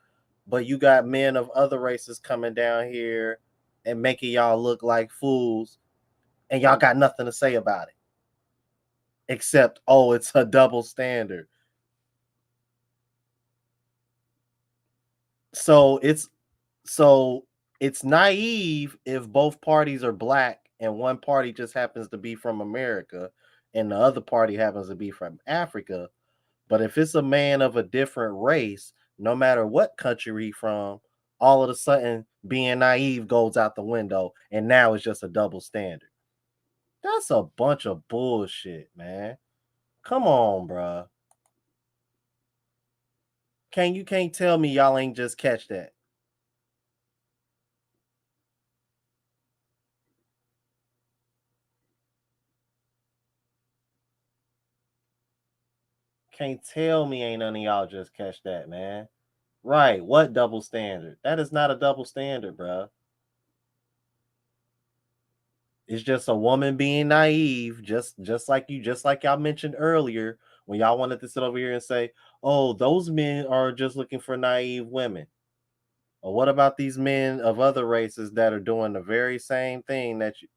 But you got men of other races coming down here and making y'all look like fools, and y'all got nothing to say about it. Except, it's a double standard. So it's naive if both parties are black and one party just happens to be from America, and the other party happens to be from Africa. But if it's a man of a different race, no matter what country he from, all of a sudden being naive goes out the window, and now it's just a double standard. That's a bunch of bullshit, man. Come on, bruh. You can't tell me y'all ain't just catch that. Can't tell me ain't none of y'all just catch that, man. Right? What double standard? That is not a double standard, bruh. It's just a woman being naive, just like y'all mentioned earlier when y'all wanted to sit over here and say, "Oh, those men are just looking for naive women." Or what about these men of other races that are doing the very same thing that you?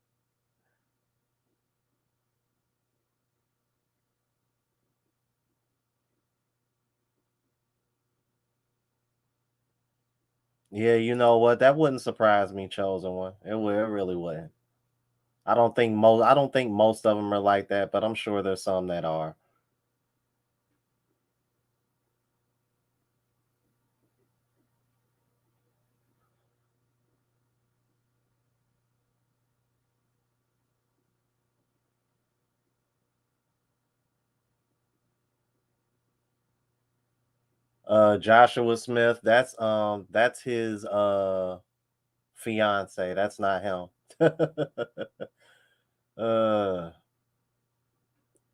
Yeah, you know what? That wouldn't surprise me, chosen one. It really wouldn't. I don't think most of them are like that, but I'm sure there's some that are. Joshua Smith, that's his fiance. That's not him.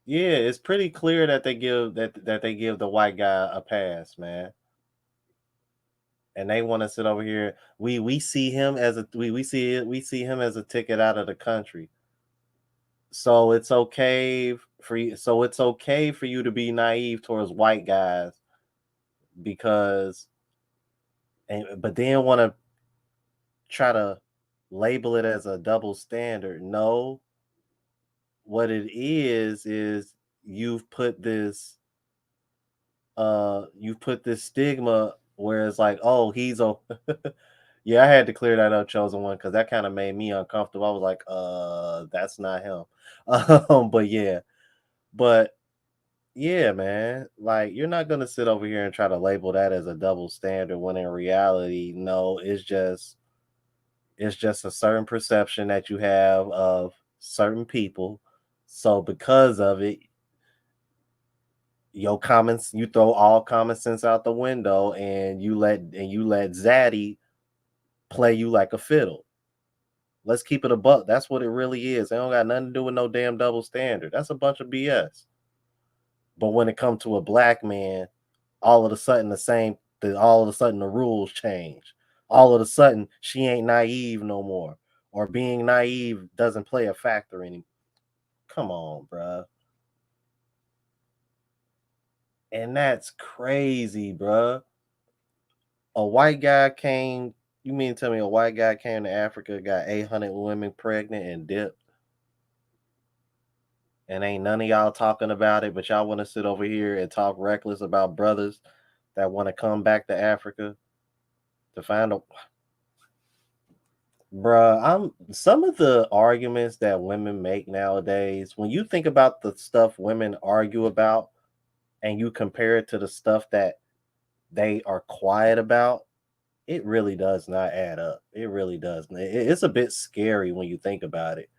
Yeah, it's pretty clear that they give the white guy a pass, man. And they want to sit over here. We see him as we see him as a ticket out of the country. So it's okay for you. So it's okay for you to be naive towards white guys because, but then want to try to label it as a double standard. No, what it is you've put this stigma where it's like, oh, he's a yeah, I had to clear that up, chosen one, because that kind of made me uncomfortable. I was like, that's not him. But yeah, man, like you're not gonna sit over here and try to label that as a double standard when in reality, no, it's just a certain perception that you have of certain people. So because of it, you throw all common sense out the window, and you let Zaddy play you like a fiddle. Let's keep it a buck. That's what it really is. It don't got nothing to do with no damn double standard. That's a bunch of BS. But when it comes to a black man, all of a sudden the rules change. All of a sudden she ain't naive no more, or being naive doesn't play a factor anymore. Come on, bruh. And that's crazy, bruh. A white guy came. You mean to tell me a white guy came to Africa, got 800 women pregnant, and dipped? And ain't none of y'all talking about it, but y'all want to sit over here and talk reckless about brothers that want to come back to Africa to find a. Bruh, some of the arguments that women make nowadays, when you think about the stuff women argue about and you compare it to the stuff that they are quiet about, it really does not add up. It really does. It's a bit scary when you think about it.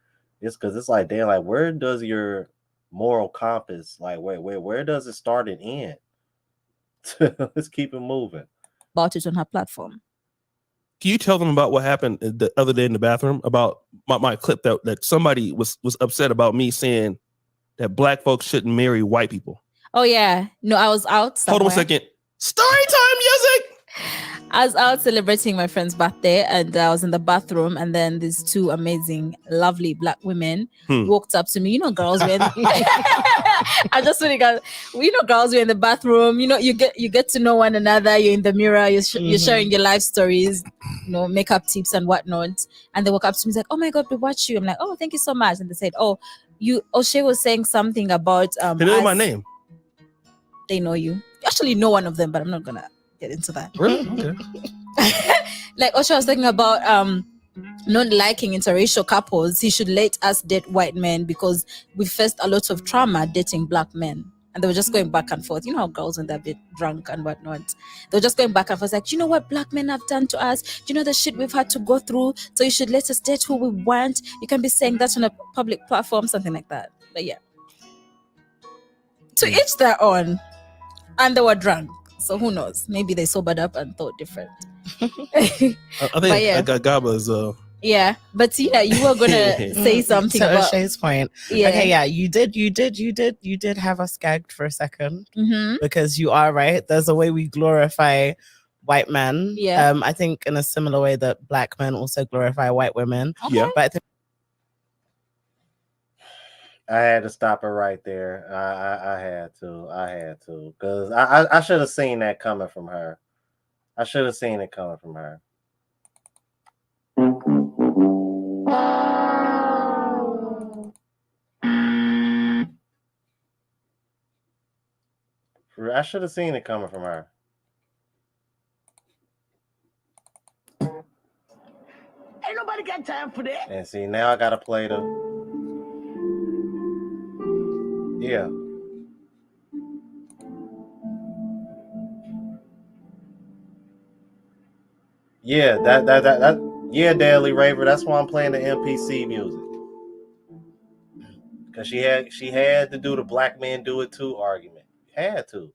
It's because it's like, damn, like where does your moral compass, like where does it start and end? Let's keep it moving. About it on her platform. Can you tell them about what happened the other day in the bathroom about my clip that somebody was upset about me saying that black folks shouldn't marry white people? Oh yeah, no, I was out somewhere. Hold on a second. Story time music. I was out celebrating my friend's birthday, and I was in the bathroom, and then these two amazing, lovely black women walked up to me. You know, girls were I just really got. You know, girls were in the bathroom. You know, you get to know one another. You're in the mirror. You're sharing your life stories. You know, makeup tips and whatnot. And they walk up to me, like, "Oh my God, we watch you." I'm like, "Oh, thank you so much." And they said, "Oh, O'Shea was saying something about They know my name. They know you. You actually know one of them, but I'm not gonna get into that. Really? Okay. Like Osha was talking about not liking interracial couples, he should let us date white men because we faced a lot of trauma dating black men. And they were just going back and forth. You know how girls, when they're a bit drunk and whatnot, they were just going back and forth like, do you know what black men have done to us? Do you know the shit we've had to go through? So you should let us date who we want. You can be saying that on a public platform, something like that. But yeah, to each their own. And they were drunk, so who knows? Maybe they sobered up and thought different. I think Gaba's yeah, but yeah, you were gonna say something to about O'Shea's point. Yeah. Okay, yeah, you did have us gagged for a second because you are right. There's a way we glorify white men. Yeah. I think in a similar way that black men also glorify white women. Okay. Yeah. But I think I had to stop it right there. I had to, because I should have seen that coming from her. I should have seen it coming from her. I should have seen it coming from her. Ain't nobody got time for that. And see, now I gotta play the. Yeah. Yeah, that yeah, Daily Raver. That's why I'm playing the MPC music. Because she had to do the black men do it too argument. Had to.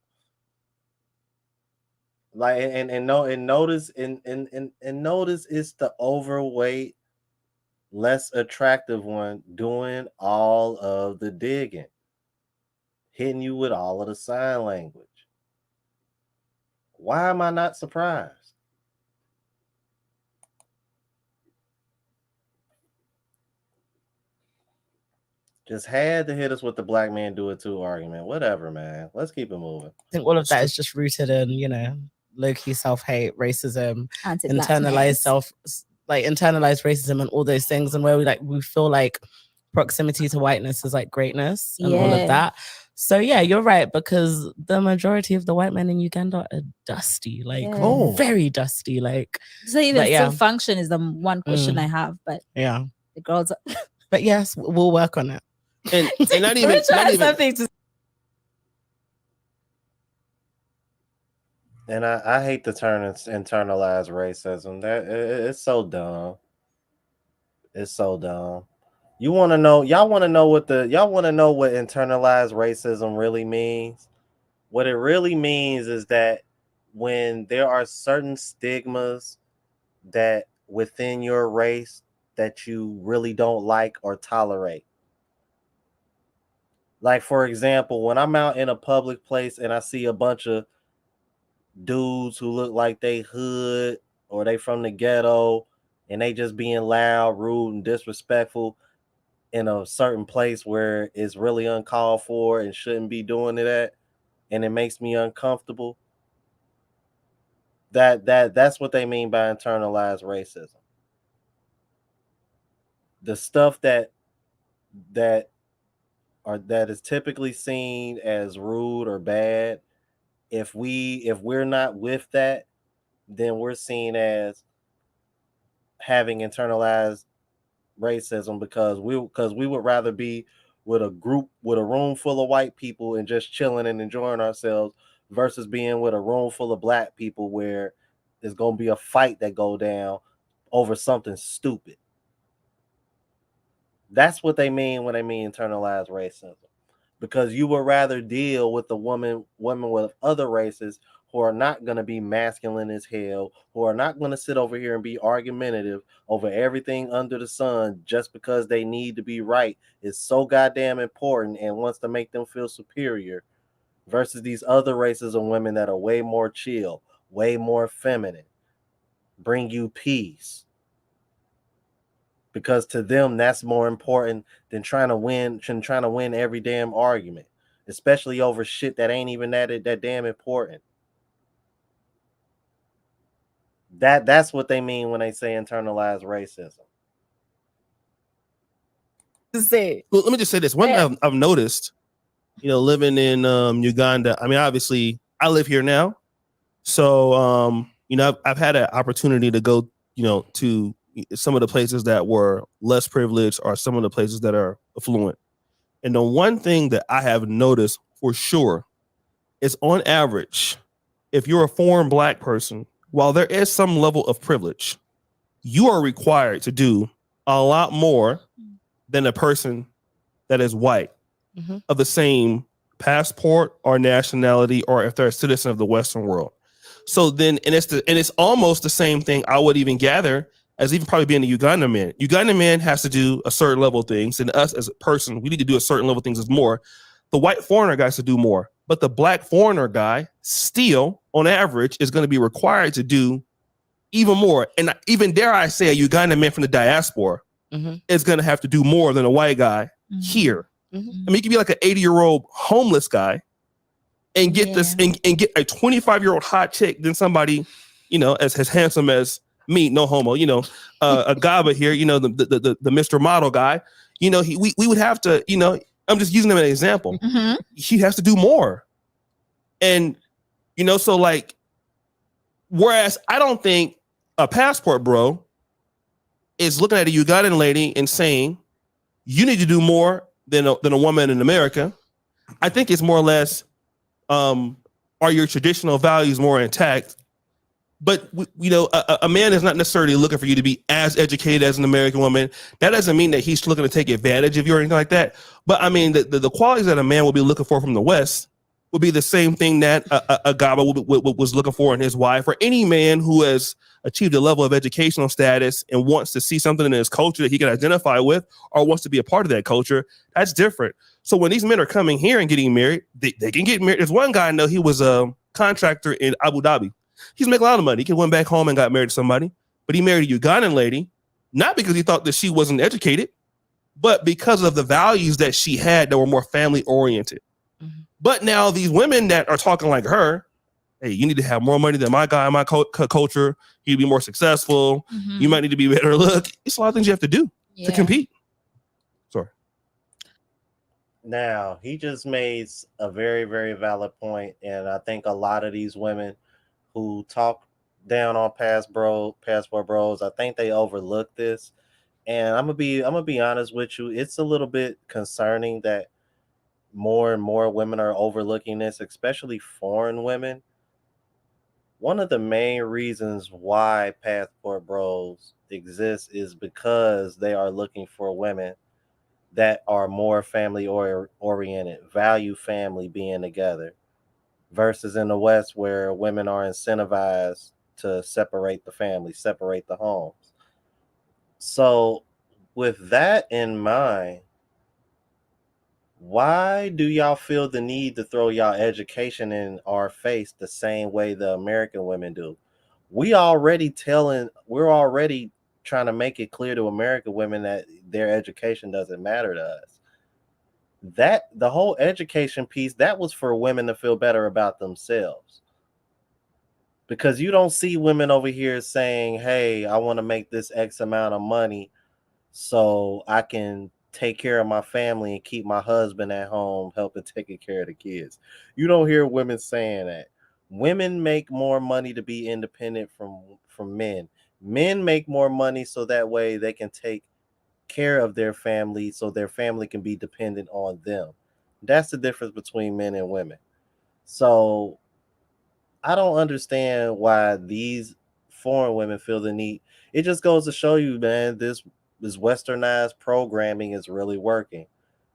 Like and notice it's the overweight, less attractive one doing all of the digging, hitting you with all of the sign language. Why am I not surprised? Just had to hit us with the black man do it too argument. Whatever, man. Let's keep it moving. I think all of that is just rooted in, low-key self-hate, racism, internalized racism and all those things, and where we feel like proximity to whiteness is like greatness and all of that. So yeah, you're right, because the majority of the white men in Uganda are dusty, very dusty. So even still function is the one question I have, but yeah, the girls. But yes, we'll work on it. And not even something to. And I hate the term internalized racism. It's so dumb. It's so dumb. Y'all want to know what internalized racism really means? What it really means is that when there are certain stigmas that within your race that you really don't like or tolerate. Like, for example, when I'm out in a public place and I see a bunch of dudes who look like they hood or they from the ghetto and they just being loud, rude, and disrespectful in a certain place where it's really uncalled for and shouldn't be doing that, and it makes me uncomfortable. That's what they mean by internalized racism. The stuff that is typically seen as rude or bad, if we're not with that, then we're seen as having internalized racism because we would rather be with a room full of white people and just chilling and enjoying ourselves versus being with a room full of black people where there's going to be a fight that go down over something stupid. That's what they mean when they mean internalized racism, because you would rather deal with the women with other races who are not going to be masculine as hell, who are not going to sit over here and be argumentative over everything under the sun just because they need to be right is so goddamn important and wants to make them feel superior, versus these other races of women that are way more chill, way more feminine, bring you peace. Because to them, that's more important than trying to win every damn argument, especially over shit that ain't even that damn important. That's what they mean when they say internalized racism. Well, let me just say this. One thing I've noticed, living in Uganda. I mean, obviously, I live here now, so I've had an opportunity to go, to some of the places that were less privileged or some of the places that are affluent. And the one thing that I have noticed for sure is on average, if you're a foreign black person, while there is some level of privilege, you are required to do a lot more than a person that is white of the same passport or nationality, or if they're a citizen of the Western world. So then, and it's almost the same thing I would even gather as even probably being a Ugandan man. Ugandan man has to do a certain level of things, and us as a person, we need to do a certain level of things as more. The white foreigner guy has to do more, but the black foreigner guy still, on average, is going to be required to do even more. And even dare I say, a Ugandan man from the diaspora is going to have to do more than a white guy here. I mean, you could be like an 80-year-old homeless guy and get this and get a 25-year-old hot chick than somebody, as handsome as me, no homo, a Gaba here, the Mr. Model guy, we would have to, I'm just using him as an example. He has to do more. And, so like, whereas I don't think a passport bro is looking at a Ugandan lady and saying, you need to do more than a woman in America. I think it's more or less, are your traditional values more intact? But a man is not necessarily looking for you to be as educated as an American woman. That doesn't mean that he's looking to take advantage of you or anything like that. But I mean, the qualities that a man will be looking for from the West would be the same thing that a Gaba was looking for in his wife, or any man who has achieved a level of educational status and wants to see something in his culture that he can identify with or wants to be a part of that culture. That's different. So when these men are coming here and getting married, they can get married. There's one guy I know, he was a contractor in Abu Dhabi. He's making a lot of money. He went back home and got married to somebody, but he married a Ugandan lady, not because he thought that she wasn't educated, but because of the values that she had that were more family oriented. But now these women that are talking like her, hey, you need to have more money than my guy in my culture. You need to be more successful. You might need to be better look. It's a lot of things you have to do to compete. Sorry. Now, he just made a very, very valid point, and I think a lot of these women who talk down on passport bros, I think they overlook this. And I'm gonna be honest with you, it's a little bit concerning that more and more women are overlooking this, especially foreign women. One of the main reasons why passport bros exist is because they are looking for women that are more family oriented, value family being together, versus in the West where women are incentivized to separate the family, separate the homes. So, with that in mind, why do y'all feel the need to throw y'all education in our face the same way the American women do? We're already trying to make it clear to American women that their education doesn't matter to us. That the whole education piece, that was for women to feel better about themselves. Because you don't see women over here saying, hey, I want to make this X amount of money so I can take care of my family and keep my husband at home helping taking care of the kids. You don't hear women saying that. Women make more money to be independent from men. Men make more money so that way they can take care of their family so their family can be dependent on them. That's the difference between men and women. So I don't understand why these foreign women feel the need. It just goes to show you, man, this westernized programming is really working,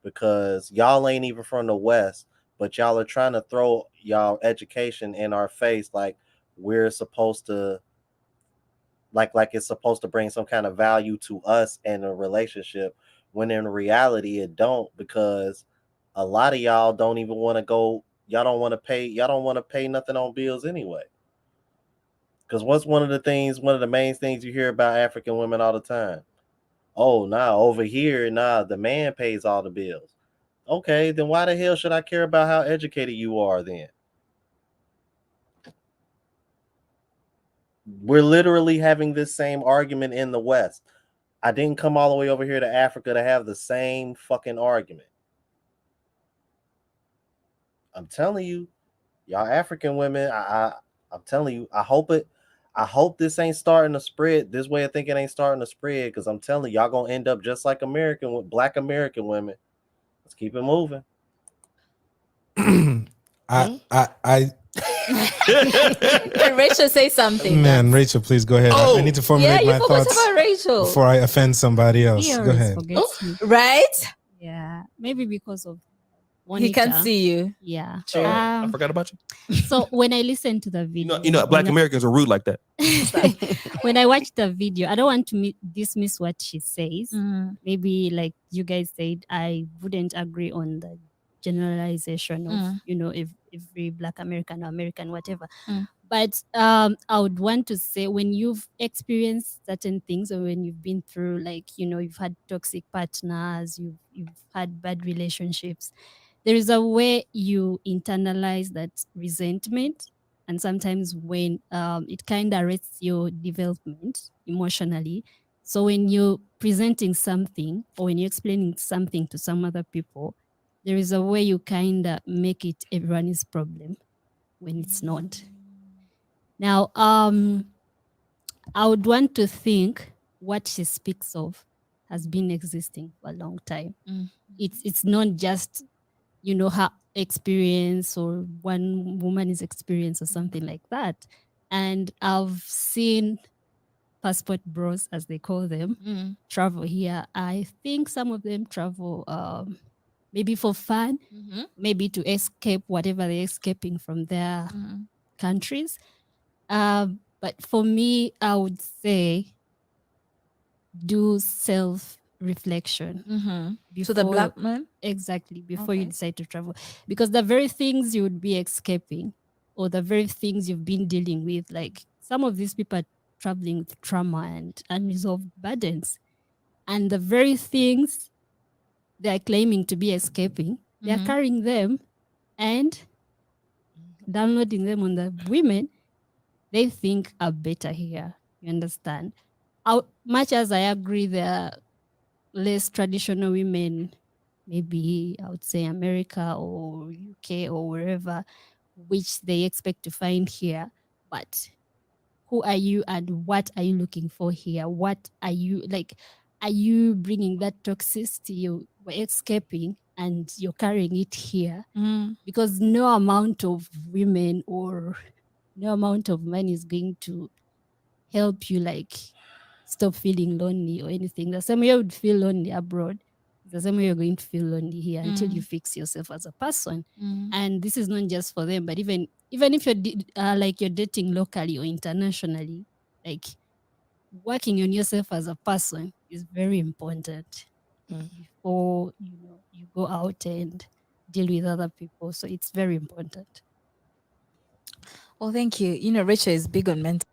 because y'all ain't even from the West, but y'all are trying to throw y'all education in our face like we're supposed to, like it's supposed to bring some kind of value to us in a relationship, when in reality it don't, because a lot of y'all don't even want to go, y'all don't want to pay nothing on bills anyway. Because what's one of the main things you hear about African women all the time? Oh, nah, over here, nah, the man pays all the bills. Okay, then why the hell should I care about how educated you are then? We're literally having this same argument in the West. I didn't come all the way over here to Africa to have the same fucking argument. I'm telling you, y'all African women, I'm telling you, I hope it. I hope this ain't starting to spread. This way of thinking ain't starting to spread, because I'm telling y'all gonna end up just like Black American women. Let's keep it moving. I Rachel, say something. man, Rachel, please go ahead. I need to formulate my thoughts about Rachel before I offend somebody else. He Go always ahead. forgets me. right. Yeah, maybe because of He can't Juanita. see you. Yeah. True. I forgot about you. So when I listened to the video, Black Americans are rude like that. when I watched the video, I don't want to dismiss what she says. Mm. Maybe like you guys said, I wouldn't agree on the generalization of if every Black American or American whatever. But I would want to say, when you've experienced certain things, or when you've been through, like, you've had toxic partners, you've had bad relationships, there is a way you internalize that resentment. And sometimes when it kind of arrests your development emotionally. So when you're presenting something, or when you're explaining something to some other people, there is a way you kind of make it everyone's problem when it's not. Now, I would want to think what she speaks of has been existing for a long time. It's not just, her experience, or one woman's experience, or something like that. And I've seen passport bros, as they call them, travel here. I think some of them travel maybe for fun, maybe to escape whatever they're escaping from their countries. But for me, I would say do self-reflection. So the Black man? Exactly, before you decide to travel. Because the very things you would be escaping, or the very things you've been dealing with, like some of these people are traveling with trauma and unresolved burdens. And the very things they're claiming to be escaping, they're carrying them and downloading them on the women they think are better here. You understand? Much as I agree there are less traditional women, maybe I would say America or UK or wherever, which they expect to find here. But who are you and what are you looking for here? What are you like? Are you bringing that toxicity you were escaping and you're carrying it here? Because no amount of women or no amount of money is going to help you like stop feeling lonely or anything. The same way you would feel lonely abroad, the same way you're going to feel lonely here until you fix yourself as a person. And this is not just for them, but even if you're like you're dating locally or internationally, like working on yourself as a person is very important before you go out and deal with other people. So it's very important. Well, thank you. Rachel is big on mental.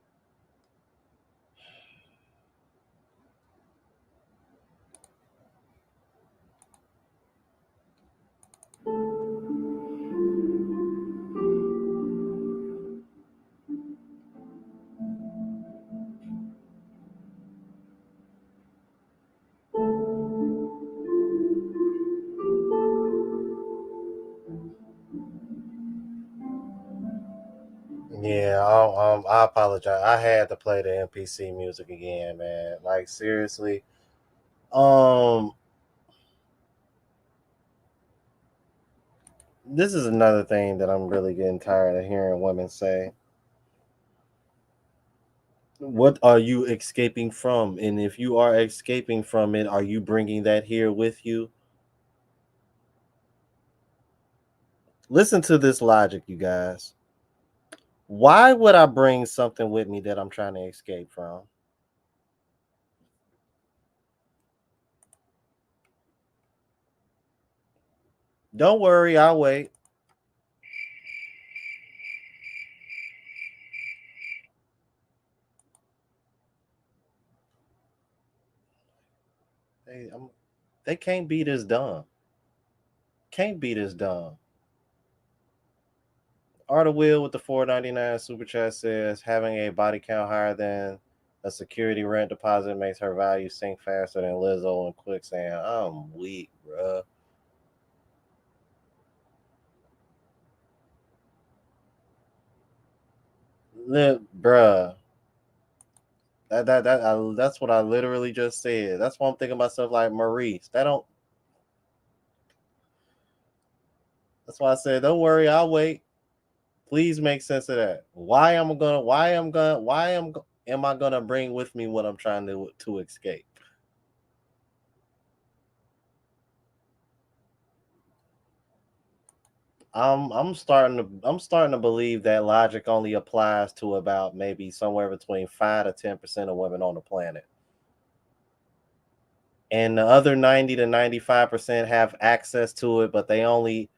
Yeah, I apologize. I had to play the NPC music again, man. Like, seriously. This is another thing that I'm really getting tired of hearing women say. What are you escaping from? And if you are escaping from it, are you bringing that here with you? Listen to this logic, you guys. Why would I bring something with me that I'm trying to escape from? Don't worry, I'll wait. They can't be this dumb. Can't be this dumb. Art of Will with the $4.99 super chat says having a body count higher than a security rent deposit makes her value sink faster than Lizzo and Quicksand. I'm weak, bruh. Bruh. That's what I literally just said. That's why I'm thinking myself like Maurice. That don't. That's why I said, don't worry, I'll wait. Please make sense of that. Am I gonna bring with me what I'm trying to escape? I'm starting to believe that logic only applies to about maybe somewhere between 5 to 10% of women on the planet, and the other 90 to 95% have access to it, but they only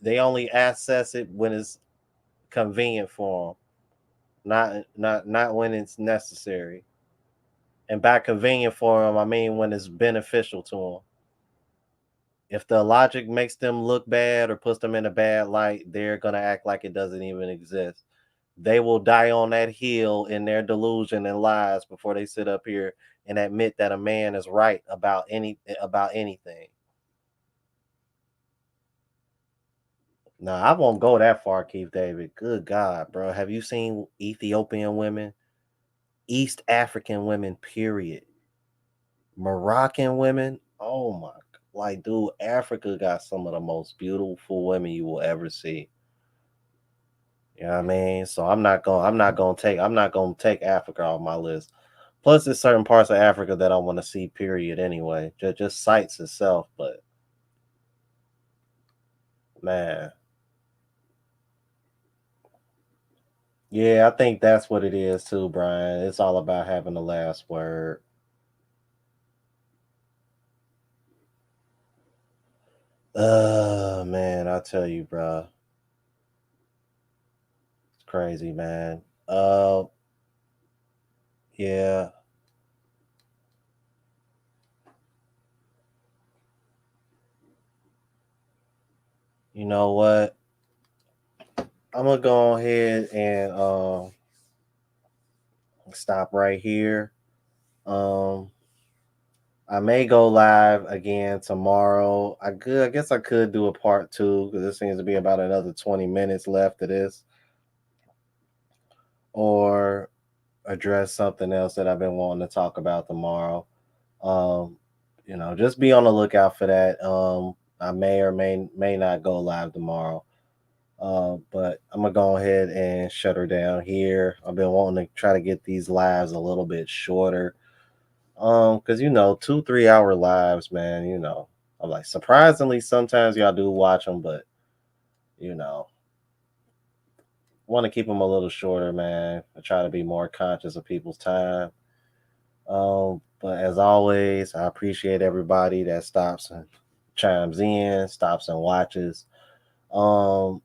they only access it when it's convenient for them, not when it's necessary. And by convenient for them, I mean when it's beneficial to them. If the logic makes them look bad or puts them in a bad light, they're gonna act like it doesn't even exist. They will die on that hill in their delusion and lies before they sit up here and admit that a man is right about anything. Now, I won't go that far, Keith David. Good God, bro. Have you seen Ethiopian women? East African women, period. Moroccan women? Oh my, like, dude, Africa got some of the most beautiful women you will ever see. You know what I mean? So I'm not gonna take Africa off my list. Plus, there's certain parts of Africa that I want to see, period, anyway. Just sights itself, but man. Yeah, I think that's what it is too, Brian. It's all about having the last word. Man, I tell you, bro, it's crazy, man. Uh, yeah, you know what? I'm gonna go ahead and stop right here. Um, I may go live again tomorrow. I guess I could do a part two because there seems to be about another 20 minutes left of this, or address something else that I've been wanting to talk about tomorrow. Um, just be on the lookout for that. I may or may not go live tomorrow. But I'm gonna go ahead and shut her down here. I've been wanting to try to get these lives a little bit shorter. Because 2-3 hour lives, man. I'm like surprisingly sometimes y'all do watch them, but you know, want to keep them a little shorter, man. I try to be more conscious of people's time. But as always, I appreciate everybody that stops and chimes in, stops and watches. Um,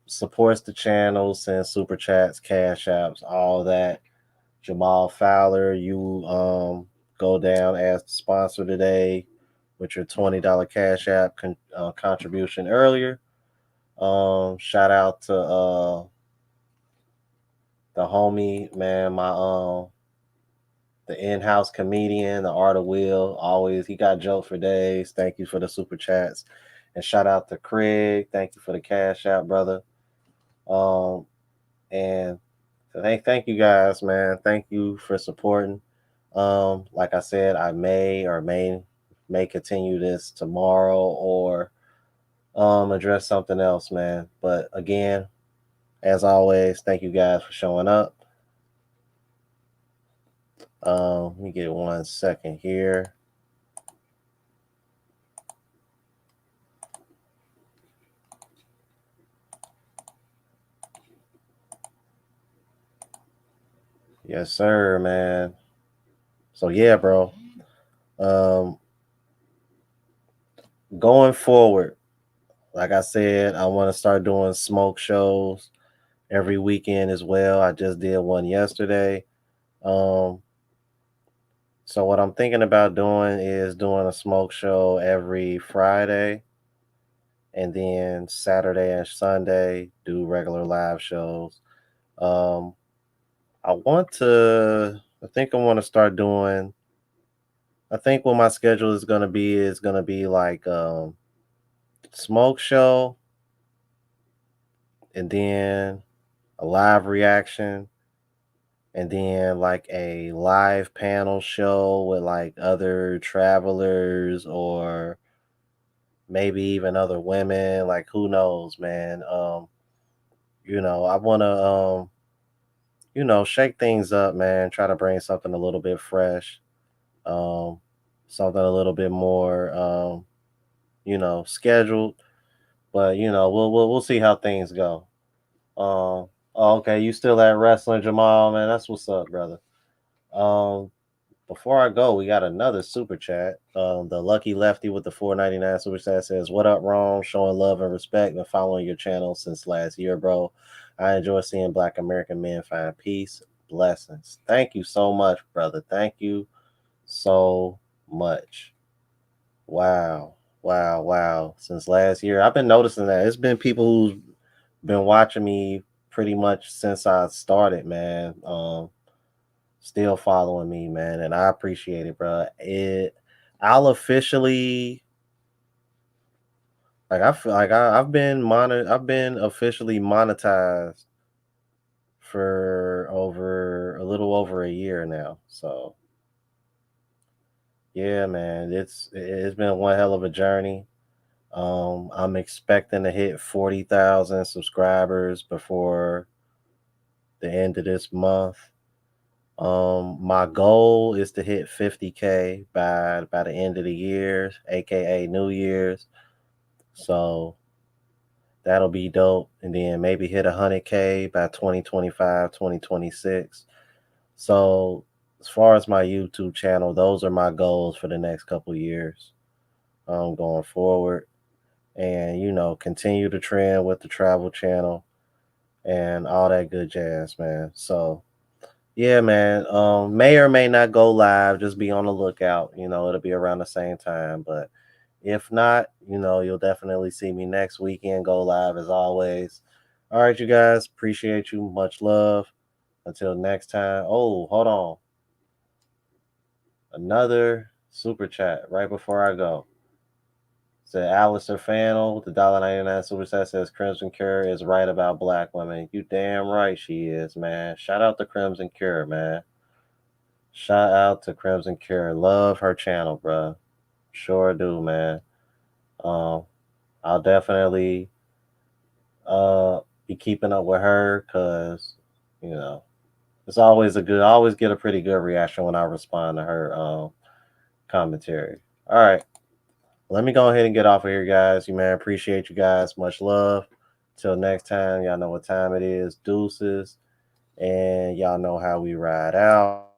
Supports the channel, sends super chats, cash apps, all that. Jamal Fowler, you go down as the sponsor today with your $20 cash app contribution earlier. Shout out to the homie, man, my the in-house comedian, the art of will. Always, he got jokes for days. Thank you for the super chats, and shout out to Craig. Thank you for the cash out, brother. Um, and thank you guys, man. Thank you for supporting. Like I said, I may continue this tomorrow or address something else, man. But again, as always, thank you guys for showing up. Let me get 1 second here. Yes, sir, man. So yeah, bro. Um, Going forward, like I said, I want to start doing smoke shows every weekend as well. I just did one yesterday. Um, so what I'm thinking about doing is doing a smoke show every Friday, and then Saturday and Sunday do regular live shows. Um, I think I want to start doing. I think what my schedule is gonna be like smoke show, and then a live reaction, and then like a live panel show with like other travelers or maybe even other women. Like who knows, man. I want to shake things up, man. Try to bring something a little bit fresh, um, something a little bit more, scheduled. But we'll see how things go. Okay, you still at wrestling, Jamal, man? That's what's up, brother. Um, Before I go, we got another super chat. The lucky lefty with the 4.99 super chat says, "What up, Ron? Showing love and respect and following your channel since last year, bro. I enjoy seeing Black American men find peace. Blessings. Thank you so much, brother. Thank you so much. Wow, wow, wow. Since last year, I've been noticing that it's been people who've been watching me pretty much since I started, man. Still following me, man, and I appreciate it, bro. I'll officially like I feel like I've been I've been officially monetized for a little over a year now. So yeah, man, it's been one hell of a journey. I'm expecting to hit 40,000 subscribers before the end of this month. My goal is to hit 50K by the end of the year, aka New Year's. So that'll be dope. And then maybe hit 100K by 2025, 2026. So as far as my YouTube channel, those are my goals for the next couple years. Going forward. And continue to trend with the travel channel and all that good jazz, man. So yeah, man. May or may not go live. Just be on the lookout. It'll be around the same time. But if not, you'll definitely see me next weekend go live as always. All right, you guys. Appreciate you. Much love. Until next time. Oh, hold on. Another super chat right before I go. Said Alistair Fannel with the $1.99 super chat says Crimson Cure is right about black women. You damn right she is, man. Shout out to Crimson Cure, man. Shout out to Crimson Cure. Love her channel, bro. Sure do, man. I'll definitely be keeping up with her because it's always I always get a pretty good reaction when I respond to her commentary. All right. Let me go ahead and get off of here, guys. Appreciate you guys. Much love. Till next time, y'all know what time it is. Deuces. And y'all know how we ride out.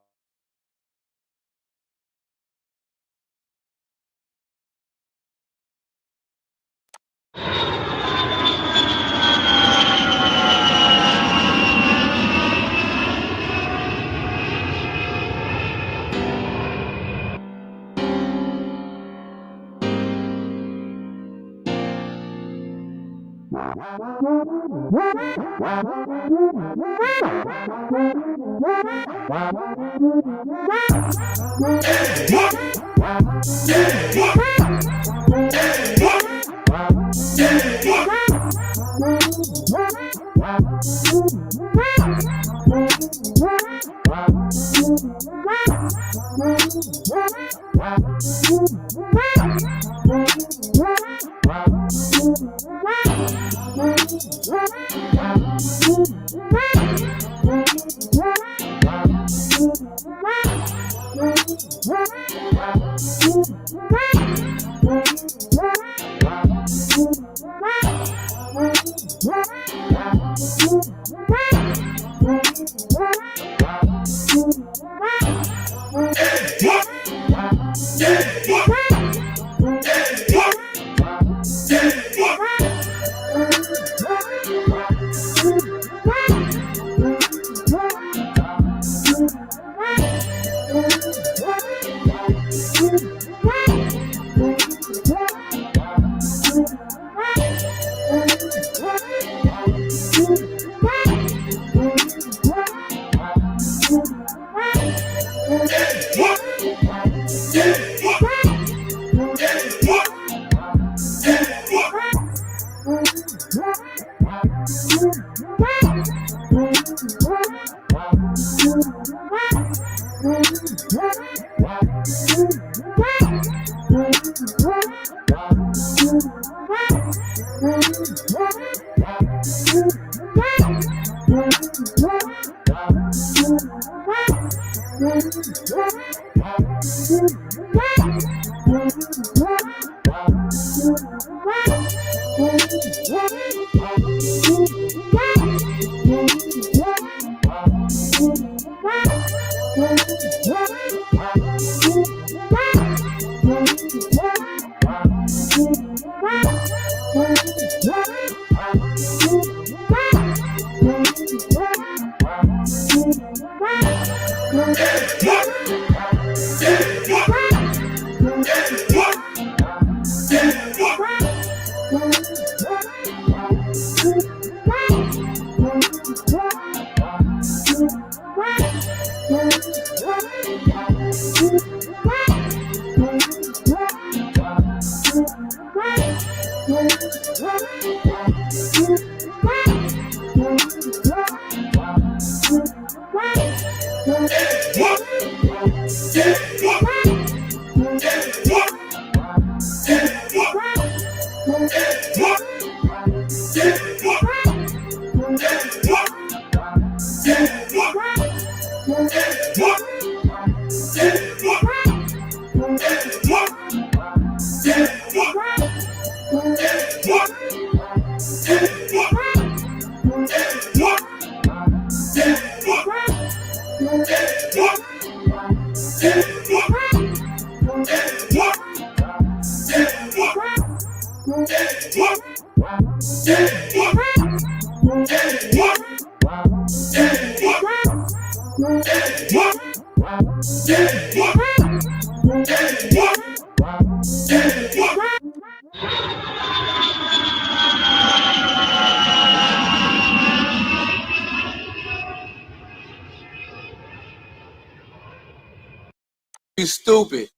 You stupid.